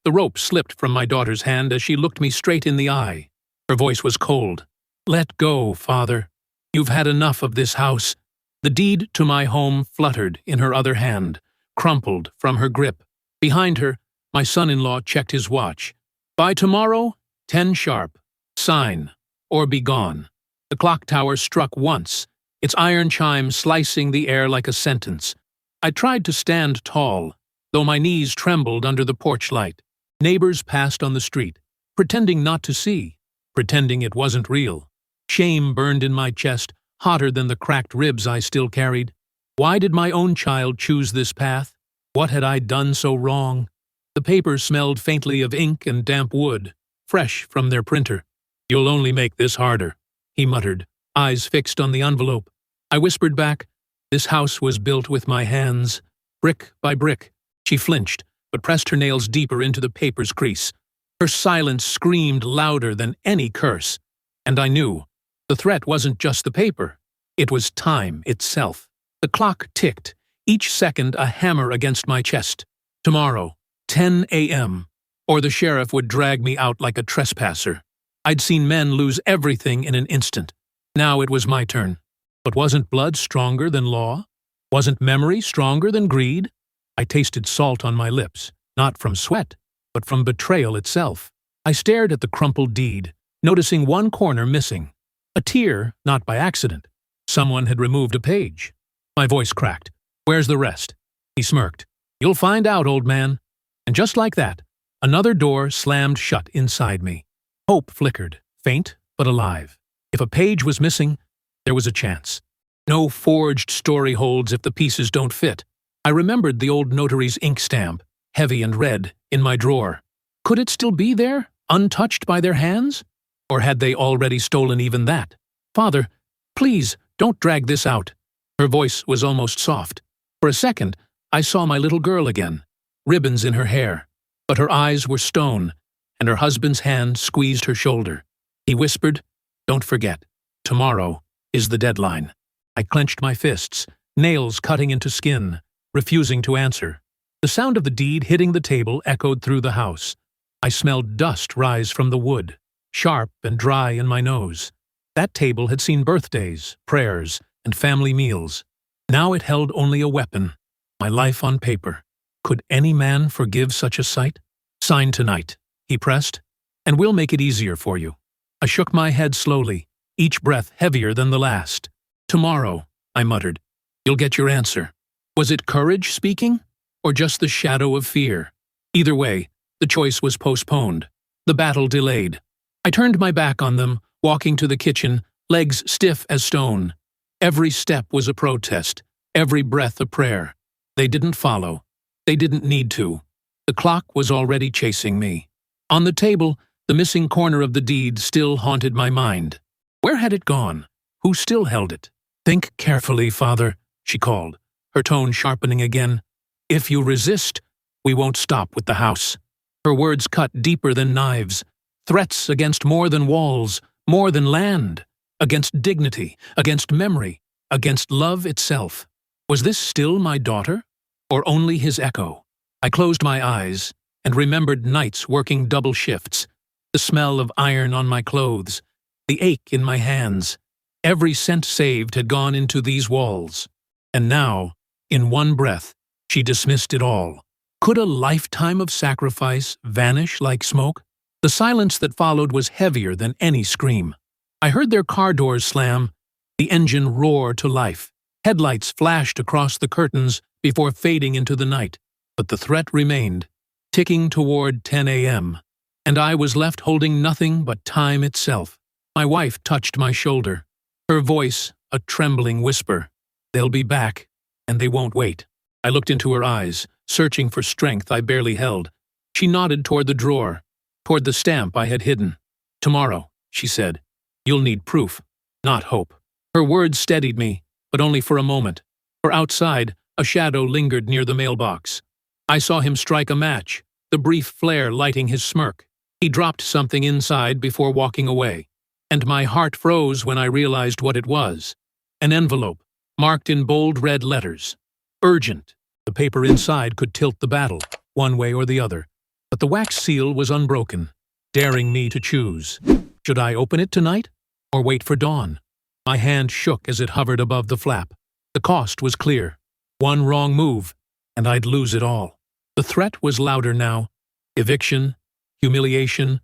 The rope slipped from my daughter's hand as she looked me straight in the eye. Her voice was cold. "Let go, Father. You've had enough of this house." The deed to my home fluttered in her other hand, crumpled from her grip. Behind her, my son-in-law checked his watch. "By tomorrow, 10 sharp. Sign, or be gone." The clock tower struck once, its iron chime slicing the air like a sentence. I tried to stand tall, though my knees trembled under the porch light. Neighbors passed on the street, pretending not to see, pretending it wasn't real. Shame burned in my chest, hotter than the cracked ribs I still carried. Why did my own child choose this path? What had I done so wrong? The papers smelled faintly of ink and damp wood, fresh from their printer. "You'll only make this harder," he muttered, eyes fixed on the envelope. I whispered back, "This house was built with my hands, brick by brick." She flinched, but pressed her nails deeper into the paper's crease. Her silence screamed louder than any curse. And I knew. The threat wasn't just the paper. It was time itself. The clock ticked, each second a hammer against my chest. Tomorrow, 10 a.m., or the sheriff would drag me out like a trespasser. I'd seen men lose everything in an instant. Now it was my turn. But wasn't blood stronger than law? Wasn't memory stronger than greed? I tasted salt on my lips, not from sweat, but from betrayal itself. I stared at the crumpled deed, noticing one corner missing. A tear, not by accident. Someone had removed a page. My voice cracked. "Where's the rest?" He smirked. "You'll find out, old man." And just like that, another door slammed shut inside me. Hope flickered, faint but alive. If a page was missing, there was a chance. No forged story holds if the pieces don't fit. I remembered the old notary's ink stamp, heavy and red, in my drawer. Could it still be there, untouched by their hands? Or had they already stolen even that? "Father, please, don't drag this out." Her voice was almost soft. For a second, I saw my little girl again, ribbons in her hair. But her eyes were stone, and her husband's hand squeezed her shoulder. He whispered, "Don't forget, tomorrow is the deadline." I clenched my fists, nails cutting into skin, refusing to answer. The sound of the deed hitting the table echoed through the house. I smelled dust rise from the wood, sharp and dry in my nose. That table had seen birthdays, prayers, and family meals. Now it held only a weapon, my life on paper. Could any man forgive such a sight? "Sign tonight," he pressed, "and we'll make it easier for you." I shook my head slowly, each breath heavier than the last. "Tomorrow," I muttered, "you'll get your answer." Was it courage speaking, or just the shadow of fear? Either way, the choice was postponed, the battle delayed. I turned my back on them, walking to the kitchen, legs stiff as stone. Every step was a protest, every breath a prayer. They didn't follow. They didn't need to. The clock was already chasing me. On the table, the missing corner of the deed still haunted my mind. Where had it gone? Who still held it? "Think carefully, Father," she called, her tone sharpening again. "If you resist, we won't stop with the house." Her words cut deeper than knives. Threats against more than walls, more than land. Against dignity, against memory, against love itself. Was this still my daughter, or only his echo? I closed my eyes and remembered nights working double shifts, the smell of iron on my clothes, the ache in my hands. Every cent saved had gone into these walls. And now, in one breath, she dismissed it all. Could a lifetime of sacrifice vanish like smoke? The silence that followed was heavier than any scream. I heard their car doors slam, the engine roar to life. Headlights flashed across the curtains before fading into the night. But the threat remained, ticking toward 10 a.m., and I was left holding nothing but time itself. My wife touched my shoulder, her voice a trembling whisper. "They'll be back, and they won't wait." I looked into her eyes, searching for strength I barely held. She nodded toward the drawer, toward the stamp I had hidden. "Tomorrow," she said, "you'll need proof, not hope." Her words steadied me, but only for a moment. For outside, a shadow lingered near the mailbox. I saw him strike a match, the brief flare lighting his smirk. He dropped something inside before walking away, and my heart froze when I realized what it was. An envelope, marked in bold red letters. Urgent. The paper inside could tilt the battle, one way or the other. but the wax seal was unbroken, daring me to choose. Should I open it tonight, or wait for dawn? My hand shook as it hovered above the flap. The cost was clear. One wrong move, and I'd lose it all. The threat was louder now. Eviction, humiliation,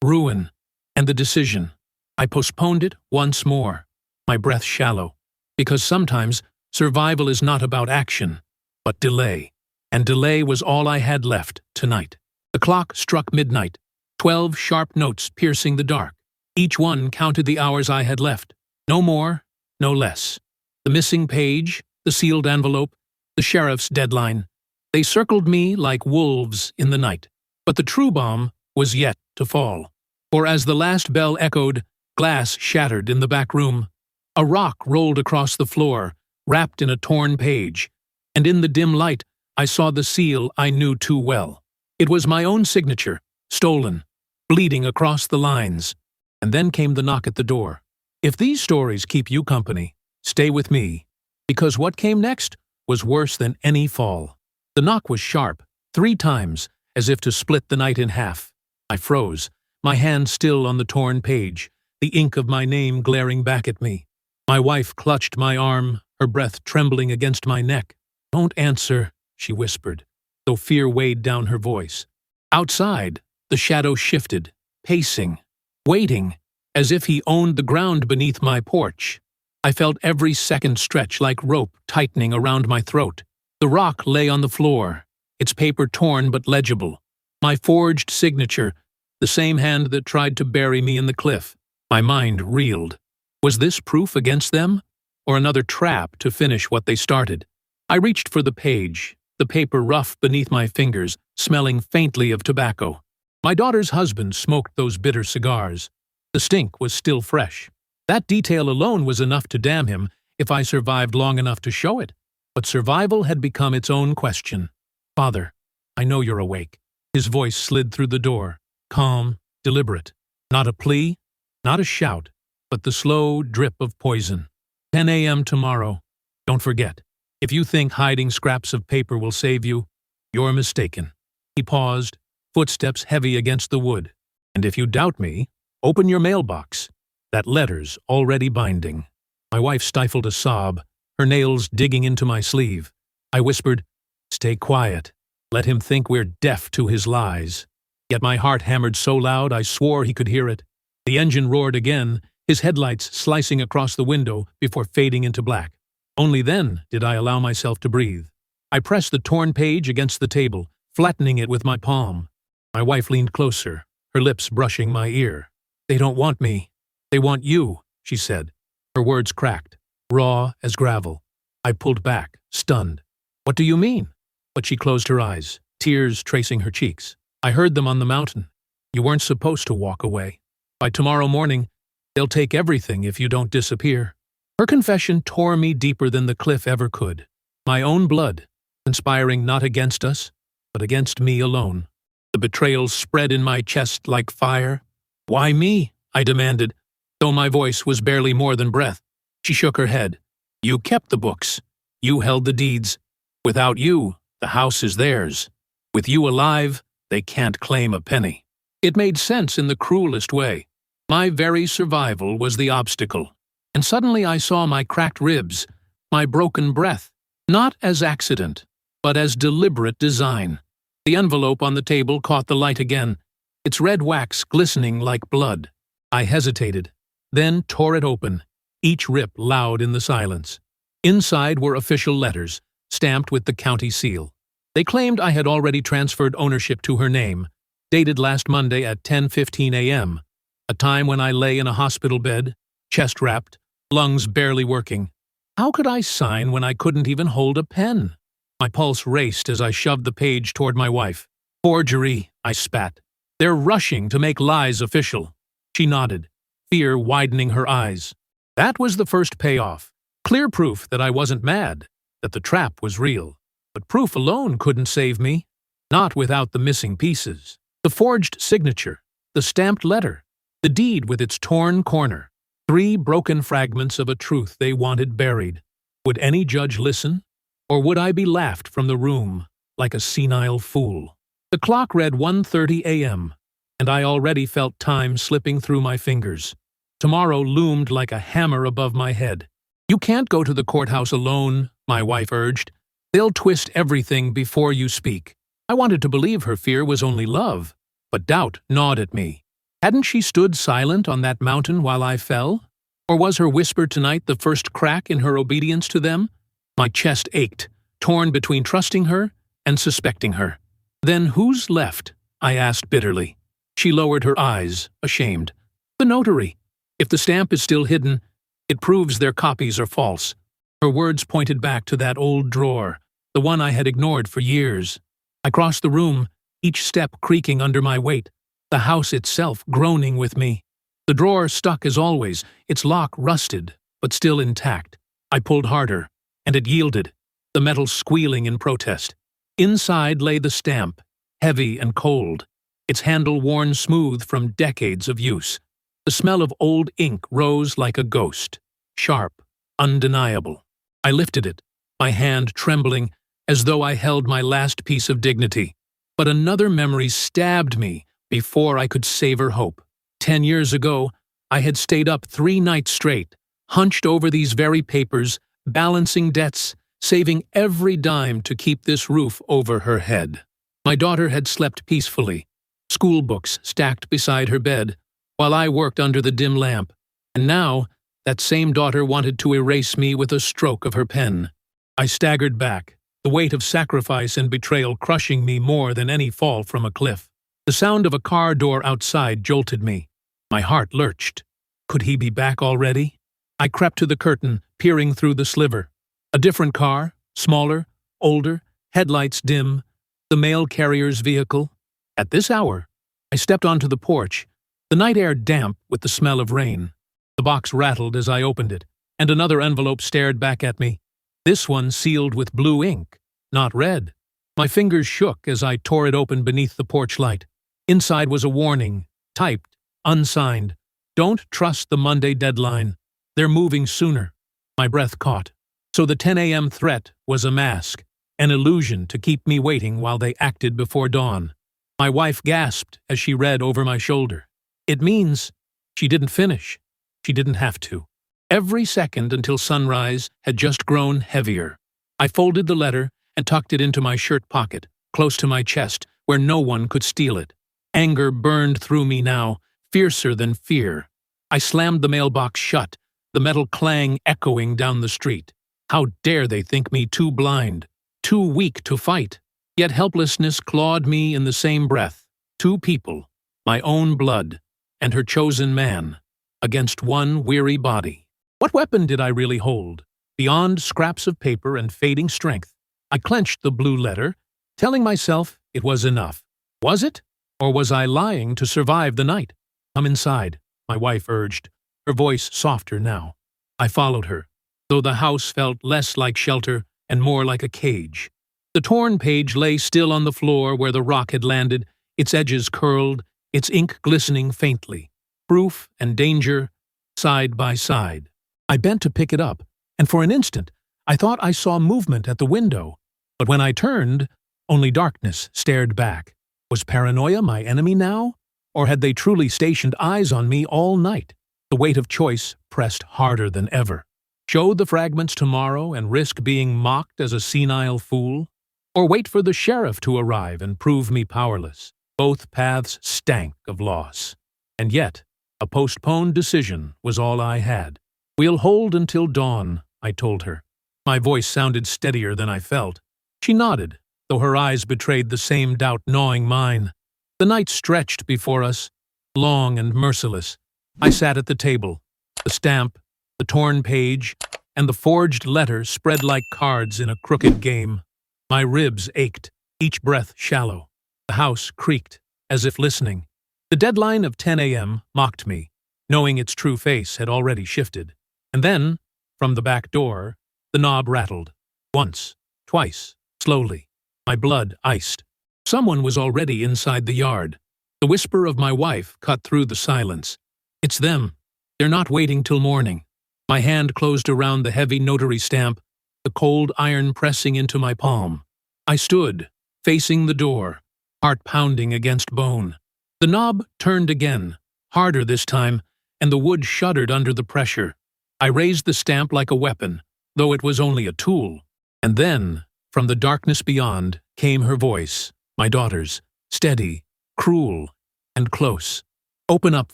ruin, and the decision. I postponed it once more, my breath shallow, because sometimes survival is not about action, but delay. And delay was all I had left tonight. The clock struck midnight, 12 sharp notes piercing the dark. Each one counted the hours I had left. No more, no less. The missing page, the sealed envelope, the sheriff's deadline. They circled me like wolves in the night. But the true bomb was yet to fall. For as the last bell echoed, glass shattered in the back room. A rock rolled across the floor, wrapped in a torn page. And in the dim light, I saw the seal I knew too well. It was my own signature, stolen, bleeding across the lines. And then came the knock at the door. If these stories keep you company, stay with me, because what came next was worse than any fall. The knock was sharp, 3 times, as if to split the night in half. I froze, my hand still on the torn page, the ink of my name glaring back at me. My wife clutched my arm, her breath trembling against my neck. "Don't answer," she whispered, though fear weighed down her voice. Outside, the shadow shifted, pacing, waiting, as if he owned the ground beneath my porch. I felt every second stretch like rope tightening around my throat. The rock lay on the floor, its paper torn but legible. My forged signature, the same hand that tried to bury me in the cliff. My mind reeled. Was this proof against them, or another trap to finish what they started? I reached for the page, the paper rough beneath my fingers, smelling faintly of tobacco. My daughter's husband smoked those bitter cigars. The stink was still fresh. That detail alone was enough to damn him if I survived long enough to show it. But survival had become its own question. "Father, I know you're awake." His voice slid through the door, calm, deliberate. Not a plea, not a shout, but the slow drip of poison. 10 a.m. tomorrow. Don't forget. If you think hiding scraps of paper will save you, you're mistaken. He paused, footsteps heavy against the wood. And if you doubt me, open your mailbox. That letter's already binding. My wife stifled a sob, her nails digging into my sleeve. I whispered, "Stay quiet. Let him think we're deaf to his lies." Yet my heart hammered so loud I swore he could hear it. The engine roared again, his headlights slicing across the window before fading into black. Only then did I allow myself to breathe. I pressed the torn page against the table, flattening it with my palm. My wife leaned closer, her lips brushing my ear. "They don't want me. They want you," she said. Her words cracked, raw as gravel. I pulled back, stunned. "What do you mean?" But she closed her eyes, tears tracing her cheeks. "I heard them on the mountain. You weren't supposed to walk away. By tomorrow morning, they'll take everything if you don't disappear." Her confession tore me deeper than the cliff ever could. My own blood, conspiring not against us, but against me alone. The betrayal spread in my chest like fire. "Why me?" I demanded, though my voice was barely more than breath. She shook her head. "You kept the books. You held the deeds. Without you, the house is theirs. With you alive, they can't claim a penny." It made sense in the cruelest way. My very survival was the obstacle. And suddenly I saw my cracked ribs, my broken breath, not as accident, but as deliberate design. The envelope on the table caught the light again, its red wax glistening like blood. I hesitated, then tore it open, each rip loud in the silence. Inside were official letters, stamped with the county seal. They claimed I had already transferred ownership to her name, dated last Monday at 10:15 a.m., a time when I lay in a hospital bed, chest-wrapped, lungs barely working. How could I sign when I couldn't even hold a pen? My pulse raced as I shoved the page toward my wife. "Forgery," I spat. "They're rushing to make lies official." She nodded, fear widening her eyes. That was the first payoff. Clear proof that I wasn't mad, that the trap was real. But proof alone couldn't save me. Not without the missing pieces. The forged signature, the stamped letter, the deed with its torn corner. 3 broken fragments of a truth they wanted buried. Would any judge listen? Or would I be laughed from the room like a senile fool? The clock read 1:30 a.m., and I already felt time slipping through my fingers. Tomorrow loomed like a hammer above my head. "You can't go to the courthouse alone," my wife urged. "They'll twist everything before you speak." I wanted to believe her fear was only love, but doubt gnawed at me. Hadn't she stood silent on that mountain while I fell? Or was her whisper tonight the first crack in her obedience to them? My chest ached, torn between trusting her and suspecting her. "Then who's left?" I asked bitterly. She lowered her eyes, ashamed. "The notary. If the stamp is still hidden, it proves their copies are false." Her words pointed back to that old drawer, the one I had ignored for years. I crossed the room, each step creaking under my weight, the house itself groaning with me. The drawer stuck as always, its lock rusted, but still intact. I pulled harder, and it yielded, the metal squealing in protest. Inside lay the stamp, heavy and cold, its handle worn smooth from decades of use. The smell of old ink rose like a ghost, sharp, undeniable. I lifted it, my hand trembling, as though I held my last piece of dignity. But another memory stabbed me before I could savor hope. 10 years ago, I had stayed up 3 nights straight, hunched over these very papers, balancing debts, saving every dime to keep this roof over her head. My daughter had slept peacefully, school books stacked beside her bed, while I worked under the dim lamp, and now that same daughter wanted to erase me with a stroke of her pen. I staggered back, the weight of sacrifice and betrayal crushing me more than any fall from a cliff. The sound of a car door outside jolted me. My heart lurched. Could he be back already? I crept to the curtain, peering through the sliver. A different car, smaller, older, headlights dim, the mail carrier's vehicle. At this hour, I stepped onto the porch, the night air damp with the smell of rain. The box rattled as I opened it, and another envelope stared back at me. This one sealed with blue ink, not red. My fingers shook as I tore it open beneath the porch light. Inside was a warning, typed, unsigned. "Don't trust the Monday deadline. They're moving sooner." My breath caught. So the 10 a.m. threat was a mask, an illusion to keep me waiting while they acted before dawn. My wife gasped as she read over my shoulder. It means she didn't finish. She didn't have to. Every second until sunrise had just grown heavier. I folded the letter and tucked it into my shirt pocket, close to my chest, where no one could steal it. Anger burned through me now, fiercer than fear. I slammed the mailbox shut, the metal clang echoing down the street. How dare they think me too blind, too weak to fight? Yet helplessness clawed me in the same breath. 2 people, my own blood, and her chosen man, against one weary body. What weapon did I really hold? Beyond scraps of paper and fading strength, I clenched the blue letter, telling myself it was enough. Was it? Or was I lying to survive the night? "Come inside," my wife urged, her voice softer now. I followed her, though the house felt less like shelter and more like a cage. The torn page lay still on the floor where the rock had landed, its edges curled, its ink glistening faintly. Proof and danger, side by side. I bent to pick it up, and for an instant, I thought I saw movement at the window. But when I turned, only darkness stared back. Was paranoia my enemy now? Or had they truly stationed eyes on me all night? The weight of choice pressed harder than ever. Show the fragments tomorrow and risk being mocked as a senile fool? Or wait for the sheriff to arrive and prove me powerless? Both paths stank of loss. And yet, a postponed decision was all I had. "We'll hold until dawn," I told her. My voice sounded steadier than I felt. She nodded, though her eyes betrayed the same doubt gnawing mine. The night stretched before us, long and merciless. I sat at the table, the stamp, the torn page, and the forged letter spread like cards in a crooked game. My ribs ached, each breath shallow. The house creaked, as if listening. The deadline of 10 a.m. mocked me, knowing its true face had already shifted. And then, from the back door, the knob rattled. Once, twice, slowly. My blood iced. Someone was already inside the yard. The whisper of my wife cut through the silence. "It's them. They're not waiting till morning." My hand closed around the heavy notary stamp, the cold iron pressing into my palm. I stood, facing the door, heart pounding against bone. The knob turned again, harder this time, and the wood shuddered under the pressure. I raised the stamp like a weapon, though it was only a tool. And then, from the darkness beyond, came her voice, my daughter's, steady, cruel, and close. "Open up,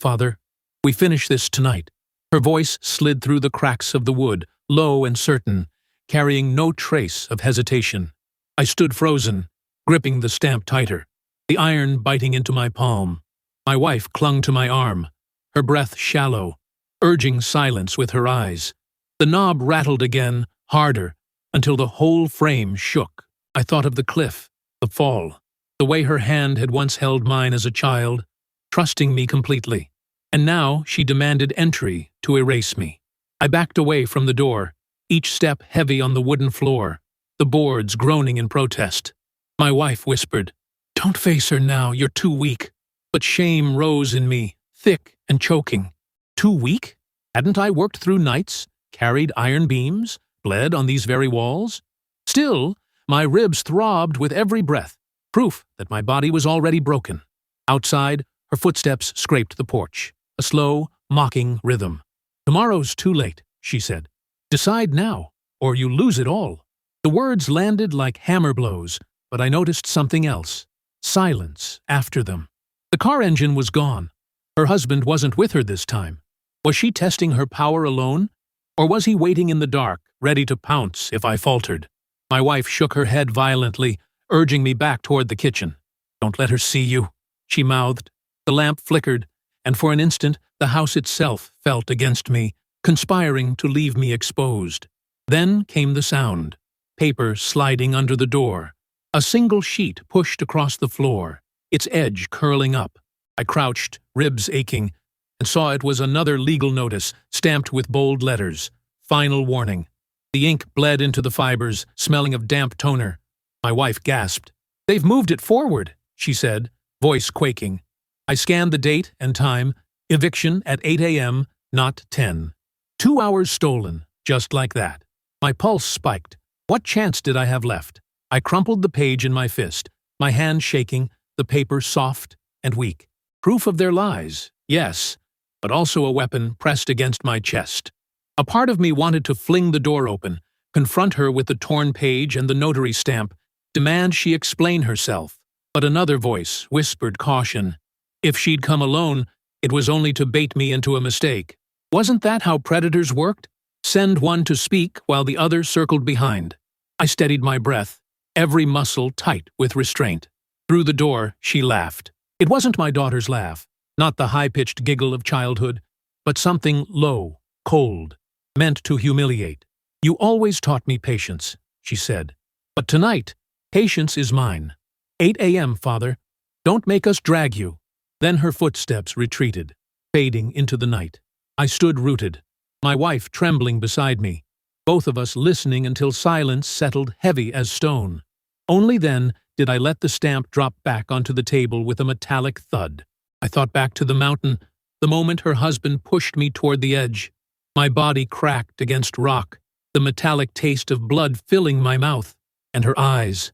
Father. We finish this tonight." Her voice slid through the cracks of the wood, low and certain, carrying no trace of hesitation. I stood frozen, gripping the stamp tighter, the iron biting into my palm. My wife clung to my arm, her breath shallow, urging silence with her eyes. The knob rattled again, harder, until the whole frame shook. I thought of the cliff, the fall, the way her hand had once held mine as a child, trusting me completely. And now she demanded entry to erase me. I backed away from the door, each step heavy on the wooden floor, the boards groaning in protest. My wife whispered, "Don't face her now, you're too weak." But shame rose in me, thick and choking. Too weak? Hadn't I worked through nights, carried iron beams, bled on these very walls? Still, my ribs throbbed with every breath, proof that my body was already broken. Outside, her footsteps scraped the porch, a slow, mocking rhythm. "Tomorrow's too late," she said. "Decide now, or you lose it all." The words landed like hammer blows, but I noticed something else. Silence after them. The car engine was gone. Her husband wasn't with her this time. Was she testing her power alone? Or was he waiting in the dark, ready to pounce if I faltered? My wife shook her head violently, urging me back toward the kitchen. "Don't let her see you," she mouthed. The lamp flickered, and for an instant the house itself felt against me, conspiring to leave me exposed. Then came the sound. Paper sliding under the door. A single sheet pushed across the floor, its edge curling up. I crouched, ribs aching, and saw it was another legal notice, stamped with bold letters. Final warning. The ink bled into the fibers, smelling of damp toner. My wife gasped. "They've moved it forward," she said, voice quaking. I scanned the date and time. Eviction at 8 a.m., not 10. 2 hours stolen, just like that. My pulse spiked. What chance did I have left? I crumpled the page in my fist, my hand shaking, the paper soft and weak. Proof of their lies, yes, but also a weapon pressed against my chest. A part of me wanted to fling the door open, confront her with the torn page and the notary stamp, demand she explain herself. But another voice whispered caution. If she'd come alone, it was only to bait me into a mistake. Wasn't that how predators worked? Send one to speak while the other circled behind. I steadied my breath, every muscle tight with restraint. Through the door, she laughed. It wasn't my daughter's laugh, not the high-pitched giggle of childhood, but something low, cold, meant to humiliate. "You always taught me patience," she said. "But tonight, patience is mine. 8 a.m., Father. Don't make us drag you." Then her footsteps retreated, fading into the night. I stood rooted, my wife trembling beside me, both of us listening until silence settled heavy as stone. Only then did I let the stamp drop back onto the table with a metallic thud. I thought back to the mountain, the moment her husband pushed me toward the edge. My body cracked against rock, the metallic taste of blood filling my mouth, and her eyes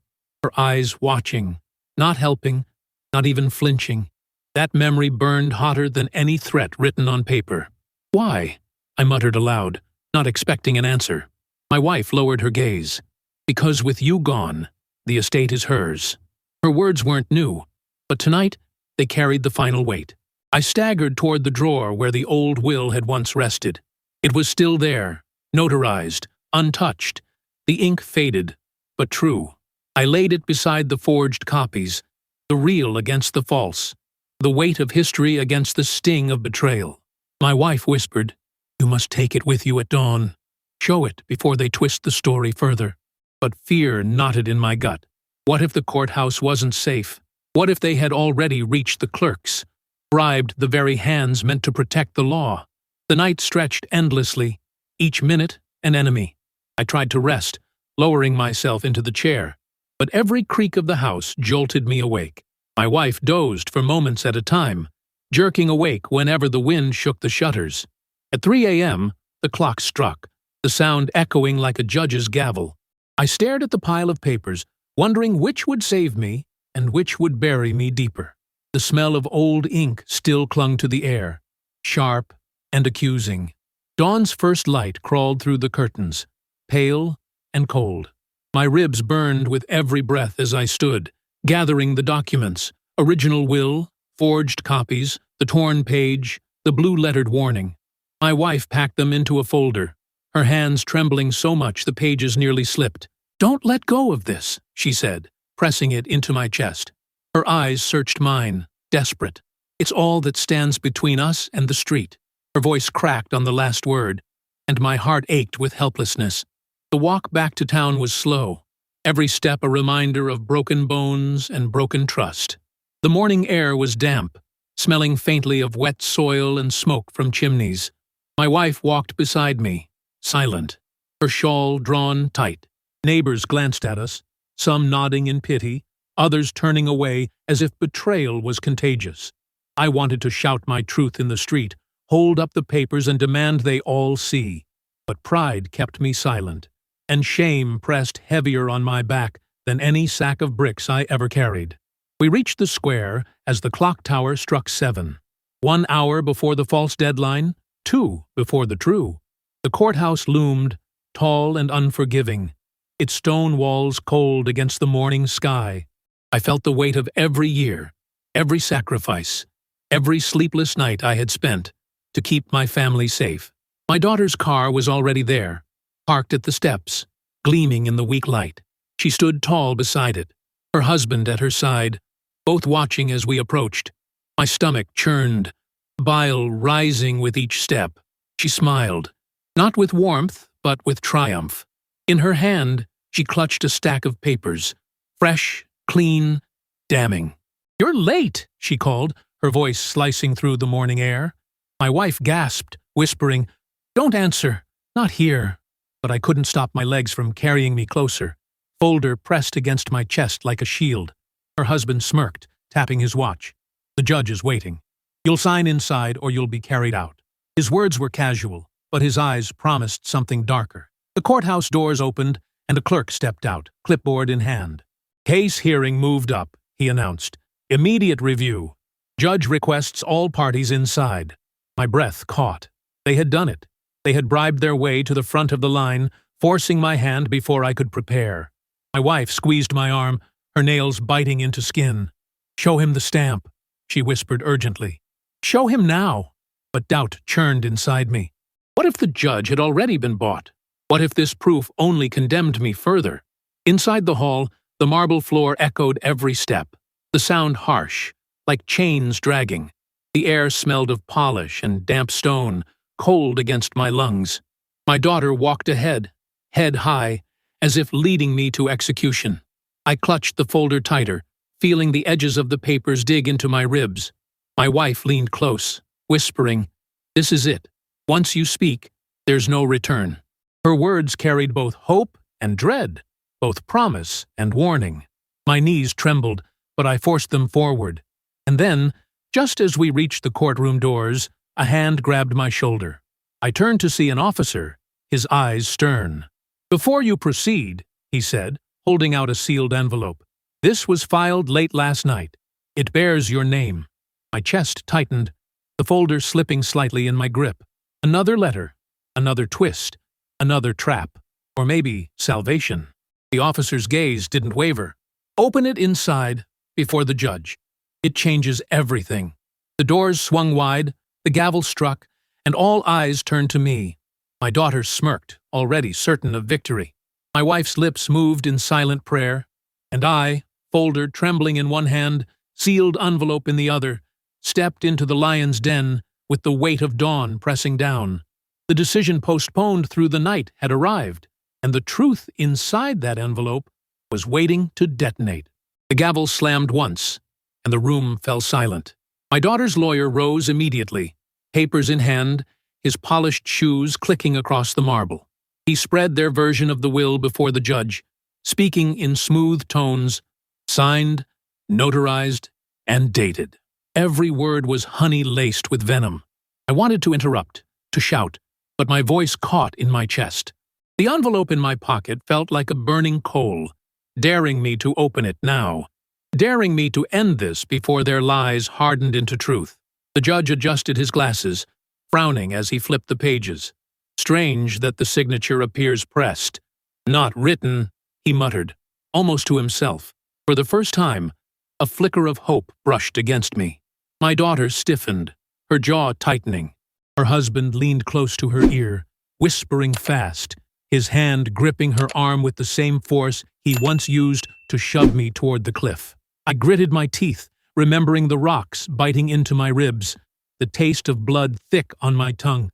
watching, not helping, not even flinching. That memory burned hotter than any threat written on paper. "Why?" I muttered aloud, not expecting an answer. My wife lowered her gaze. "Because with you gone, the estate is hers." Her words weren't new, but tonight they carried the final weight. I staggered toward the drawer where the old will had once rested. It was still there, notarized, untouched. The ink faded, but true. I laid it beside the forged copies, the real against the false, the weight of history against the sting of betrayal. My wife whispered, "You must take it with you at dawn. Show it before they twist the story further." But fear knotted in my gut. What if the courthouse wasn't safe? What if they had already reached the clerks, bribed the very hands meant to protect the law? The night stretched endlessly, each minute an enemy. I tried to rest, lowering myself into the chair, but every creak of the house jolted me awake. My wife dozed for moments at a time, jerking awake whenever the wind shook the shutters. At 3 a.m., the clock struck, the sound echoing like a judge's gavel. I stared at the pile of papers, wondering which would save me and which would bury me deeper. The smell of old ink still clung to the air, sharp and accusing. Dawn's first light crawled through the curtains, pale and cold. My ribs burned with every breath as I stood, gathering the documents, original will, forged copies, the torn page, the blue-lettered warning. My wife packed them into a folder, her hands trembling so much the pages nearly slipped. "Don't let go of this," she said, pressing it into my chest. Her eyes searched mine, desperate. "It's all that stands between us and the street." Her voice cracked on the last word, and my heart ached with helplessness. The walk back to town was slow, every step a reminder of broken bones and broken trust. The morning air was damp, smelling faintly of wet soil and smoke from chimneys. My wife walked beside me, silent, her shawl drawn tight. Neighbors glanced at us, some nodding in pity, others turning away as if betrayal was contagious. I wanted to shout my truth in the street, hold up the papers and demand they all see. But pride kept me silent, and shame pressed heavier on my back than any sack of bricks I ever carried. We reached the square as the clock tower struck 7. 1 hour before the false deadline, 2 before the true. The courthouse loomed, tall and unforgiving, its stone walls cold against the morning sky. I felt the weight of every year, every sacrifice, every sleepless night I had spent to keep my family safe. My daughter's car was already there, parked at the steps, gleaming in the weak light. She stood tall beside it, her husband at her side, both watching as we approached. My stomach churned, bile rising with each step. She smiled, not with warmth, but with triumph. In her hand, she clutched a stack of papers, fresh, clean, damning. "You're late," she called, her voice slicing through the morning air. My wife gasped, whispering, "Don't answer, not here." But I couldn't stop my legs from carrying me closer, folder pressed against my chest like a shield. Her husband smirked, tapping his watch. "The judge is waiting. You'll sign inside or you'll be carried out." His words were casual, but his eyes promised something darker. The courthouse doors opened, and a clerk stepped out, clipboard in hand. "Case hearing moved up," he announced. "Immediate review. Judge requests all parties inside." My breath caught. They had done it. They had bribed their way to the front of the line, forcing my hand before I could prepare. My wife squeezed my arm, her nails biting into skin. "Show him the stamp," she whispered urgently. "Show him now." But doubt churned inside me. What if the judge had already been bought? What if this proof only condemned me further? Inside the hall, the marble floor echoed every step, the sound harsh, like chains dragging. The air smelled of polish and damp stone, cold against my lungs. My daughter walked ahead, head high, as if leading me to execution. I clutched the folder tighter, feeling the edges of the papers dig into my ribs. My wife leaned close, whispering, "This is it. Once you speak, there's no return." Her words carried both hope and dread, both promise and warning. My knees trembled, but I forced them forward. And then, just as we reached the courtroom doors, a hand grabbed my shoulder. I turned to see an officer, his eyes stern. "Before you proceed," he said, holding out a sealed envelope, "this was filed late last night. It bears your name." My chest tightened, the folder slipping slightly in my grip. Another letter, another twist, another trap, or maybe salvation. The officer's gaze didn't waver. "Open it inside, before the judge. It changes everything." The doors swung wide, the gavel struck, and all eyes turned to me. My daughter smirked, already certain of victory. My wife's lips moved in silent prayer, and I, folder trembling in one hand, sealed envelope in the other, stepped into the lion's den with the weight of dawn pressing down. The decision postponed through the night had arrived, and the truth inside that envelope was waiting to detonate. The gavel slammed once, and the room fell silent. My daughter's lawyer rose immediately, papers in hand, his polished shoes clicking across the marble. He spread their version of the will before the judge, speaking in smooth tones, signed, notarized, and dated. Every word was honey-laced with venom. I wanted to interrupt, to shout, but my voice caught in my chest. The envelope in my pocket felt like a burning coal, daring me to open it now, daring me to end this before their lies hardened into truth. The judge adjusted his glasses, frowning as he flipped the pages. Strange that the signature appears pressed. Not written, he muttered, almost to himself. For the first time, a flicker of hope brushed against me. My daughter stiffened, her jaw tightening. Her husband leaned close to her ear, whispering fast, his hand gripping her arm with the same force he once used to shove me toward the cliff. I gritted my teeth, remembering the rocks biting into my ribs, the taste of blood thick on my tongue.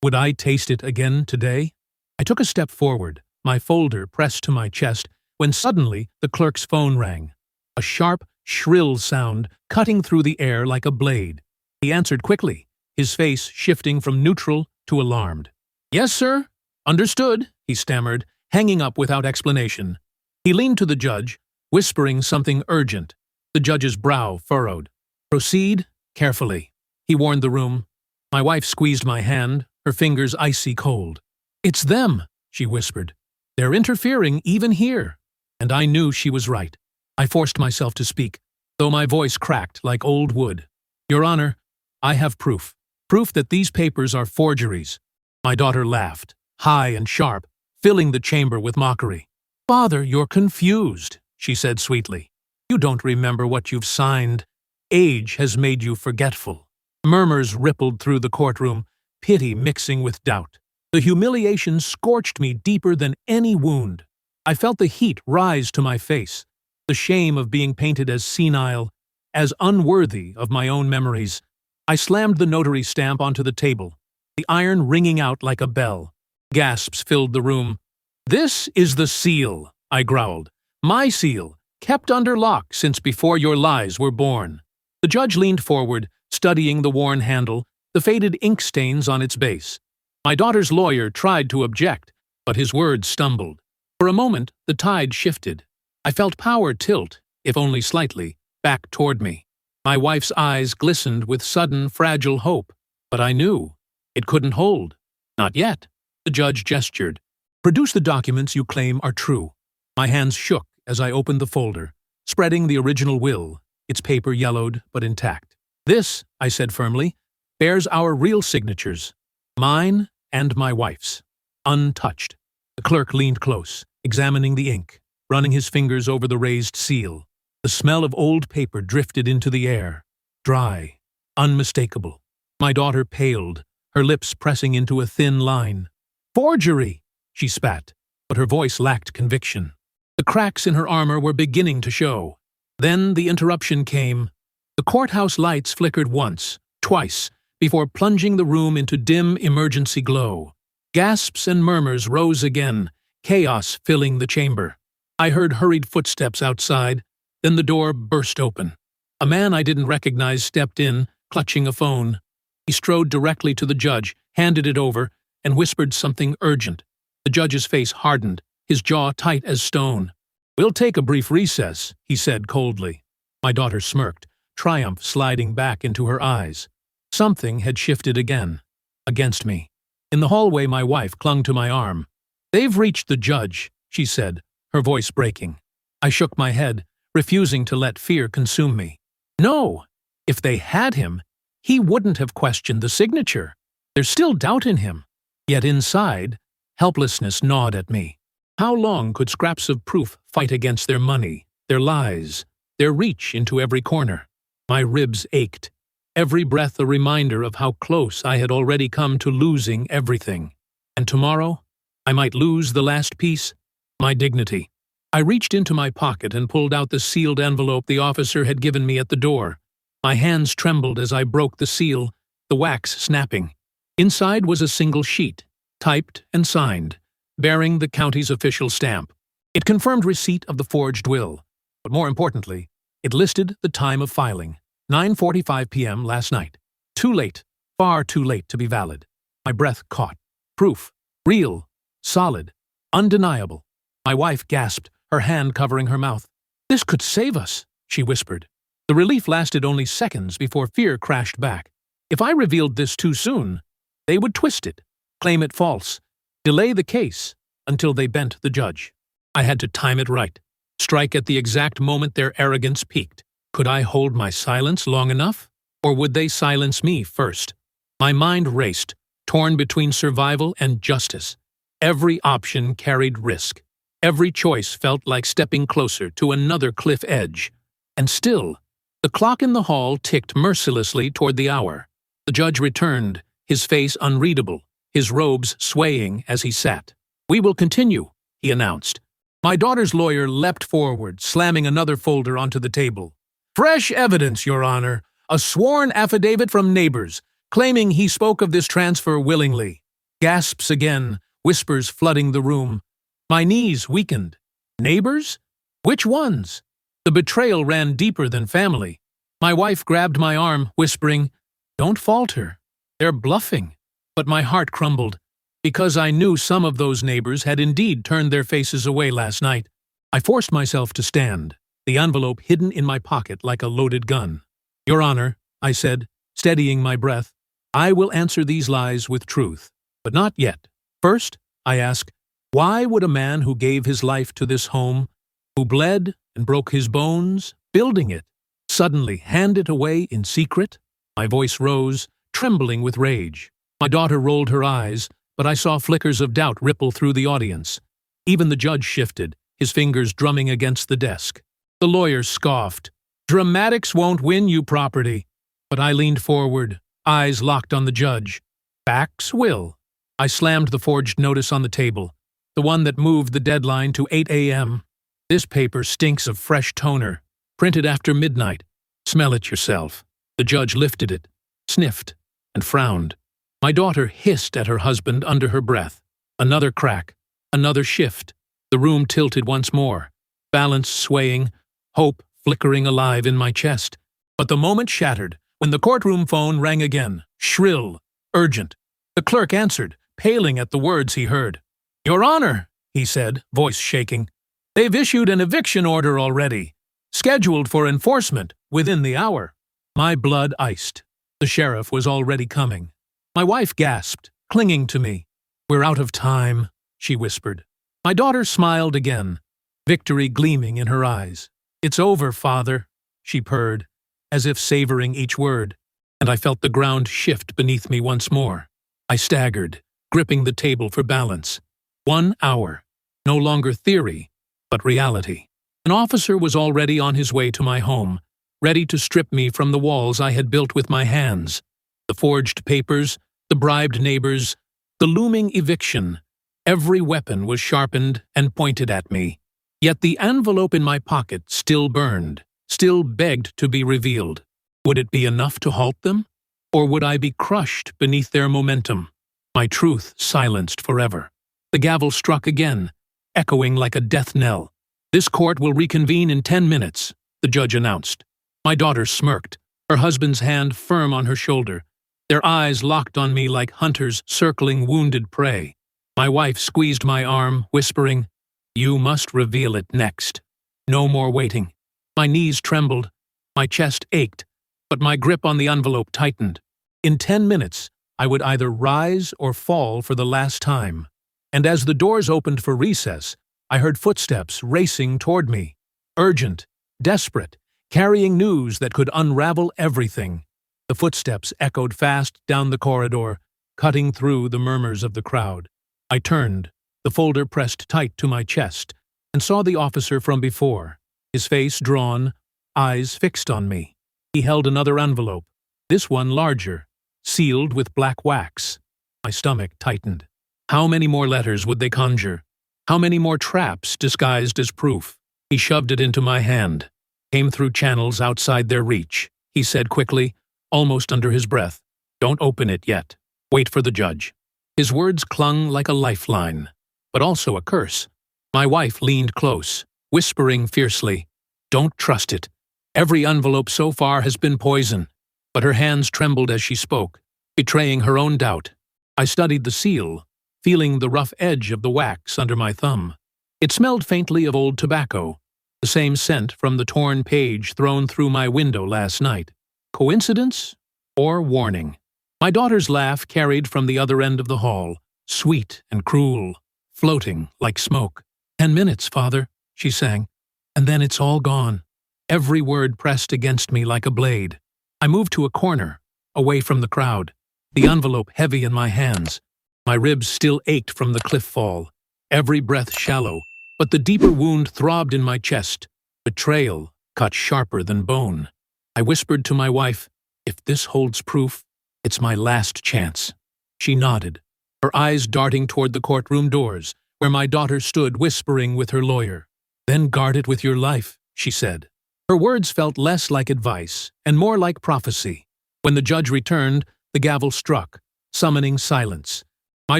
Would I taste it again today? I took a step forward, my folder pressed to my chest, when suddenly the clerk's phone rang. A sharp, shrill sound cutting through the air like a blade. He answered quickly, his face shifting from neutral to alarmed. "Yes, sir. Understood," he stammered, hanging up without explanation. He leaned to the judge, whispering something urgent. The judge's brow furrowed. "Proceed carefully," he warned the room. My wife squeezed my hand, her fingers icy cold. "It's them," she whispered. "They're interfering even here." And I knew she was right. I forced myself to speak, though my voice cracked like old wood. "Your Honor, I have proof. Proof that these papers are forgeries." My daughter laughed, high and sharp, filling the chamber with mockery. "Father, you're confused," she said sweetly. "You don't remember what you've signed. Age has made you forgetful." Murmurs rippled through the courtroom, pity mixing with doubt. The humiliation scorched me deeper than any wound. I felt the heat rise to my face, the shame of being painted as senile, as unworthy of my own memories. I slammed the notary stamp onto the table, the iron ringing out like a bell. Gasps filled the room. "This is the seal," I growled. "My seal, kept under lock since before your lies were born." The judge leaned forward, studying the worn handle, the faded ink stains on its base. My daughter's lawyer tried to object, but his words stumbled. For a moment, the tide shifted. I felt power tilt, if only slightly, back toward me. My wife's eyes glistened with sudden, fragile hope, but I knew it couldn't hold. Not yet. The judge gestured. "Produce the documents you claim are true." My hands shook as I opened the folder, spreading the original will, its paper yellowed but intact. "This," I said firmly, "bears our real signatures, mine and my wife's, untouched." The clerk leaned close, examining the ink, running his fingers over the raised seal. The smell of old paper drifted into the air, dry, unmistakable. My daughter paled, her lips pressing into a thin line. "Forgery!" she spat, but her voice lacked conviction. The cracks in her armor were beginning to show. Then the interruption came. The courthouse lights flickered once, twice, before plunging the room into dim emergency glow. Gasps and murmurs rose again, chaos filling the chamber. I heard hurried footsteps outside, then the door burst open. A man I didn't recognize stepped in, clutching a phone. He strode directly to the judge, handed it over, and whispered something urgent. The judge's face hardened, his jaw tight as stone. "We'll take a brief recess," he said coldly. My daughter smirked, triumph sliding back into her eyes. Something had shifted again, against me. In the hallway, my wife clung to my arm. "They've reached the judge," she said, her voice breaking. I shook my head, refusing to let fear consume me. No! If they had him, he wouldn't have questioned the signature. There's still doubt in him. Yet inside, helplessness gnawed at me. How long could scraps of proof fight against their money, their lies, their reach into every corner? My ribs ached, every breath a reminder of how close I had already come to losing everything. And tomorrow, I might lose the last piece, my dignity. I reached into my pocket and pulled out the sealed envelope the officer had given me at the door. My hands trembled as I broke the seal, the wax snapping. Inside was a single sheet, typed and signed, bearing the county's official stamp. It confirmed receipt of the forged will, but more importantly, it listed the time of filing, 9:45 p.m. last night. Too late, far too late to be valid. My breath caught. Proof. Real. Solid. Undeniable. My wife gasped, her hand covering her mouth. "This could save us," she whispered. The relief lasted only seconds before fear crashed back. If I revealed this too soon, they would twist it, claim it false, delay the case until they bent the judge. I had to time it right. strike at the exact moment their arrogance peaked. Could I hold my silence long enough? Or would they silence me first? My mind raced, torn between survival and justice. Every option carried risk. Every choice felt like stepping closer to another cliff edge. And still, the clock in the hall ticked mercilessly toward the hour. The judge returned, his face unreadable, his robes swaying as he sat. "We will continue," he announced. My daughter's lawyer leapt forward, slamming another folder onto the table. "Fresh evidence, Your Honor. A sworn affidavit from neighbors, claiming he spoke of this transfer willingly." Gasps again, whispers flooding the room. My knees weakened. Neighbors? Which ones? The betrayal ran deeper than family. My wife grabbed my arm, whispering, "Don't falter. They're bluffing." But my heart crumbled, because I knew some of those neighbors had indeed turned their faces away last night. I forced myself to stand, the envelope hidden in my pocket like a loaded gun. "Your Honor," I said, steadying my breath, "I will answer these lies with truth, but not yet. First, I ask, why would a man who gave his life to this home, who bled and broke his bones, building it, suddenly hand it away in secret?" My voice rose, trembling with rage. My daughter rolled her eyes, but I saw flickers of doubt ripple through the audience. Even the judge shifted, his fingers drumming against the desk. The lawyer scoffed. "Dramatics won't win you property." But I leaned forward, eyes locked on the judge. "Facts will." I slammed the forged notice on the table, the one that moved the deadline to 8 a.m. "This paper stinks of fresh toner, printed after midnight. Smell it yourself." The judge lifted it, sniffed, and frowned. My daughter hissed at her husband under her breath. Another crack, another shift. The room tilted once more, balance swaying, hope flickering alive in my chest. But the moment shattered when the courtroom phone rang again, shrill, urgent. The clerk answered, paling at the words he heard. "Your Honor," he said, voice shaking, "they've issued an eviction order already, scheduled for enforcement within the hour." My blood iced. The sheriff was already coming. My wife gasped, clinging to me. "We're out of time," she whispered. My daughter smiled again, victory gleaming in her eyes. "It's over, Father," she purred, as if savoring each word, and I felt the ground shift beneath me once more. I staggered, gripping the table for balance. 1 hour. No longer theory, but reality. An officer was already on his way to my home, ready to strip me from the walls I had built with my hands. The forged papers, the bribed neighbors, the looming eviction. Every weapon was sharpened and pointed at me. Yet the envelope in my pocket still burned, still begged to be revealed. Would it be enough to halt them? Or would I be crushed beneath their momentum? My truth silenced forever. The gavel struck again, echoing like a death knell. "This court will reconvene in 10 minutes, the judge announced. My daughter smirked, her husband's hand firm on her shoulder, their eyes locked on me like hunters circling wounded prey. My wife squeezed my arm, whispering, "You must reveal it next. No more waiting." My knees trembled, my chest ached, but my grip on the envelope tightened. In 10 minutes, I would either rise or fall for the last time. And as the doors opened for recess, I heard footsteps racing toward me, urgent, desperate, carrying news that could unravel everything. The footsteps echoed fast down the corridor, cutting through the murmurs of the crowd. I turned, the folder pressed tight to my chest, and saw the officer from before, his face drawn, eyes fixed on me. He held another envelope, this one larger, sealed with black wax. My stomach tightened. How many more letters would they conjure? How many more traps disguised as proof? He shoved it into my hand, came through channels outside their reach. He said quickly, almost under his breath, "Don't open it yet. Wait for the judge." His words clung like a lifeline, but also a curse. My wife leaned close, whispering fiercely, "Don't trust it. Every envelope so far has been poison." But her hands trembled as she spoke, betraying her own doubt. I studied the seal, feeling the rough edge of the wax under my thumb. It smelled faintly of old tobacco, the same scent from the torn page thrown through my window last night. Coincidence or warning? My daughter's laugh carried from the other end of the hall, sweet and cruel, floating like smoke. 10 minutes, Father," she sang. And then it's all gone. Every word pressed against me like a blade. I moved to a corner, away from the crowd, the envelope heavy in my hands. My ribs still ached from the cliff fall, every breath shallow, but the deeper wound throbbed in my chest. Betrayal cut sharper than bone. I whispered to my wife, "If this holds proof, it's my last chance." She nodded, her eyes darting toward the courtroom doors, where my daughter stood whispering with her lawyer. "Then guard it with your life," she said. Her words felt less like advice and more like prophecy. When the judge returned, the gavel struck, summoning silence. My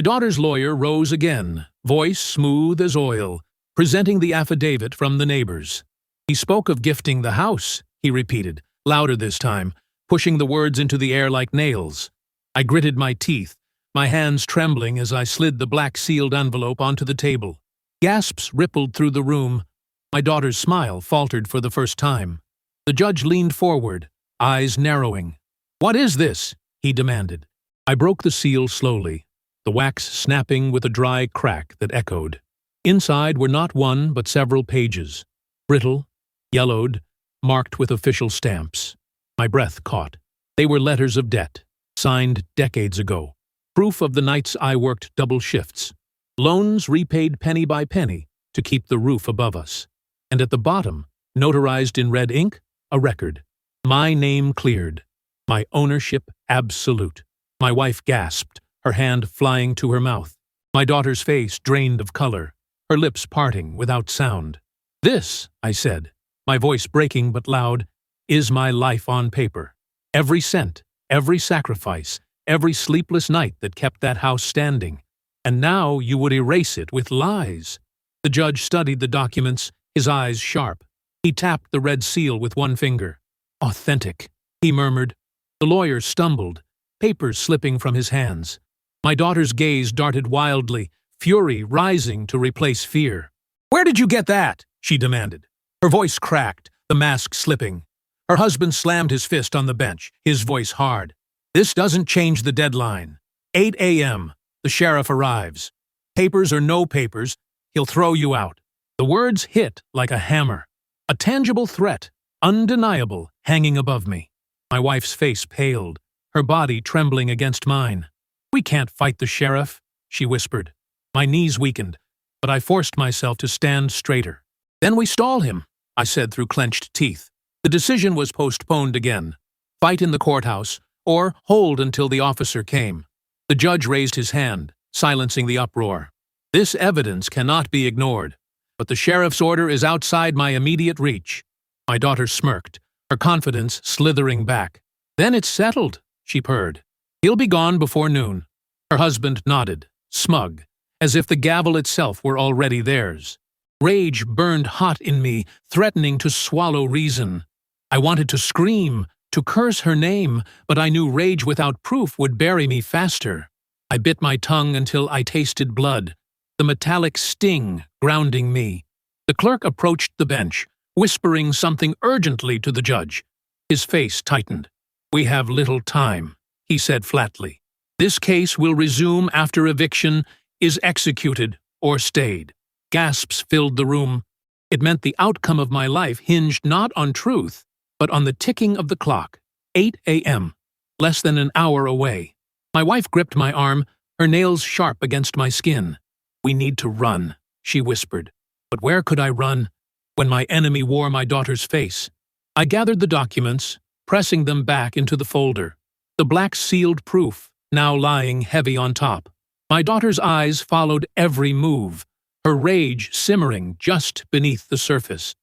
daughter's lawyer rose again, voice smooth as oil, presenting the affidavit from the neighbors. "He spoke of gifting the house," he repeated, louder this time, pushing the words into the air like nails. I gritted my teeth, my hands trembling as I slid the black-sealed envelope onto the table. Gasps rippled through the room. My daughter's smile faltered for the first time. The judge leaned forward, eyes narrowing. "What is this?" he demanded. I broke the seal slowly, the wax snapping with a dry crack that echoed. Inside were not one but several pages, brittle, yellowed, marked with official stamps. My breath caught. They were letters of debt, signed decades ago, proof of the nights I worked double shifts, loans repaid penny by penny to keep the roof above us. And at the bottom, notarized in red ink, a record. My name cleared. My ownership absolute. My wife gasped, her hand flying to her mouth. My daughter's face drained of color, her lips parting without sound. "This," I said, my voice breaking but loud, "is my life on paper. Every cent, every sacrifice, every sleepless night that kept that house standing. And now you would erase it with lies." The judge studied the documents, his eyes sharp. He tapped the red seal with one finger. "Authentic," he murmured. The lawyer stumbled, papers slipping from his hands. My daughter's gaze darted wildly, fury rising to replace fear. "Where did you get that?" she demanded. Her voice cracked, the mask slipping. Her husband slammed his fist on the bench, his voice hard. "This doesn't change the deadline. 8 a.m. The sheriff arrives. Papers or no papers, he'll throw you out." The words hit like a hammer. A tangible threat, undeniable, hanging above me. My wife's face paled, her body trembling against mine. "We can't fight the sheriff," she whispered. My knees weakened, but I forced myself to stand straighter. "Then we stall him," I said through clenched teeth. The decision was postponed again. Fight in the courthouse, or hold until the officer came. The judge raised his hand, silencing the uproar. "This evidence cannot be ignored, but the sheriff's order is outside my immediate reach." My daughter smirked, her confidence slithering back. "Then it's settled," she purred. "He'll be gone before noon." Her husband nodded, smug, as if the gavel itself were already theirs. Rage burned hot in me, threatening to swallow reason. I wanted to scream, to curse her name, but I knew rage without proof would bury me faster. I bit my tongue until I tasted blood, the metallic sting grounding me. The clerk approached the bench, whispering something urgently to the judge. His face tightened. "We have little time," he said flatly. "This case will resume after eviction is executed or stayed." Gasps filled the room. It meant the outcome of my life hinged not on truth, but on the ticking of the clock. 8 a.m., less than an hour away. My wife gripped my arm, her nails sharp against my skin. "We need to run," she whispered. But where could I run when my enemy wore my daughter's face? I gathered the documents, pressing them back into the folder. The black sealed proof, now lying heavy on top. My daughter's eyes followed every move, her rage simmering just beneath the surface.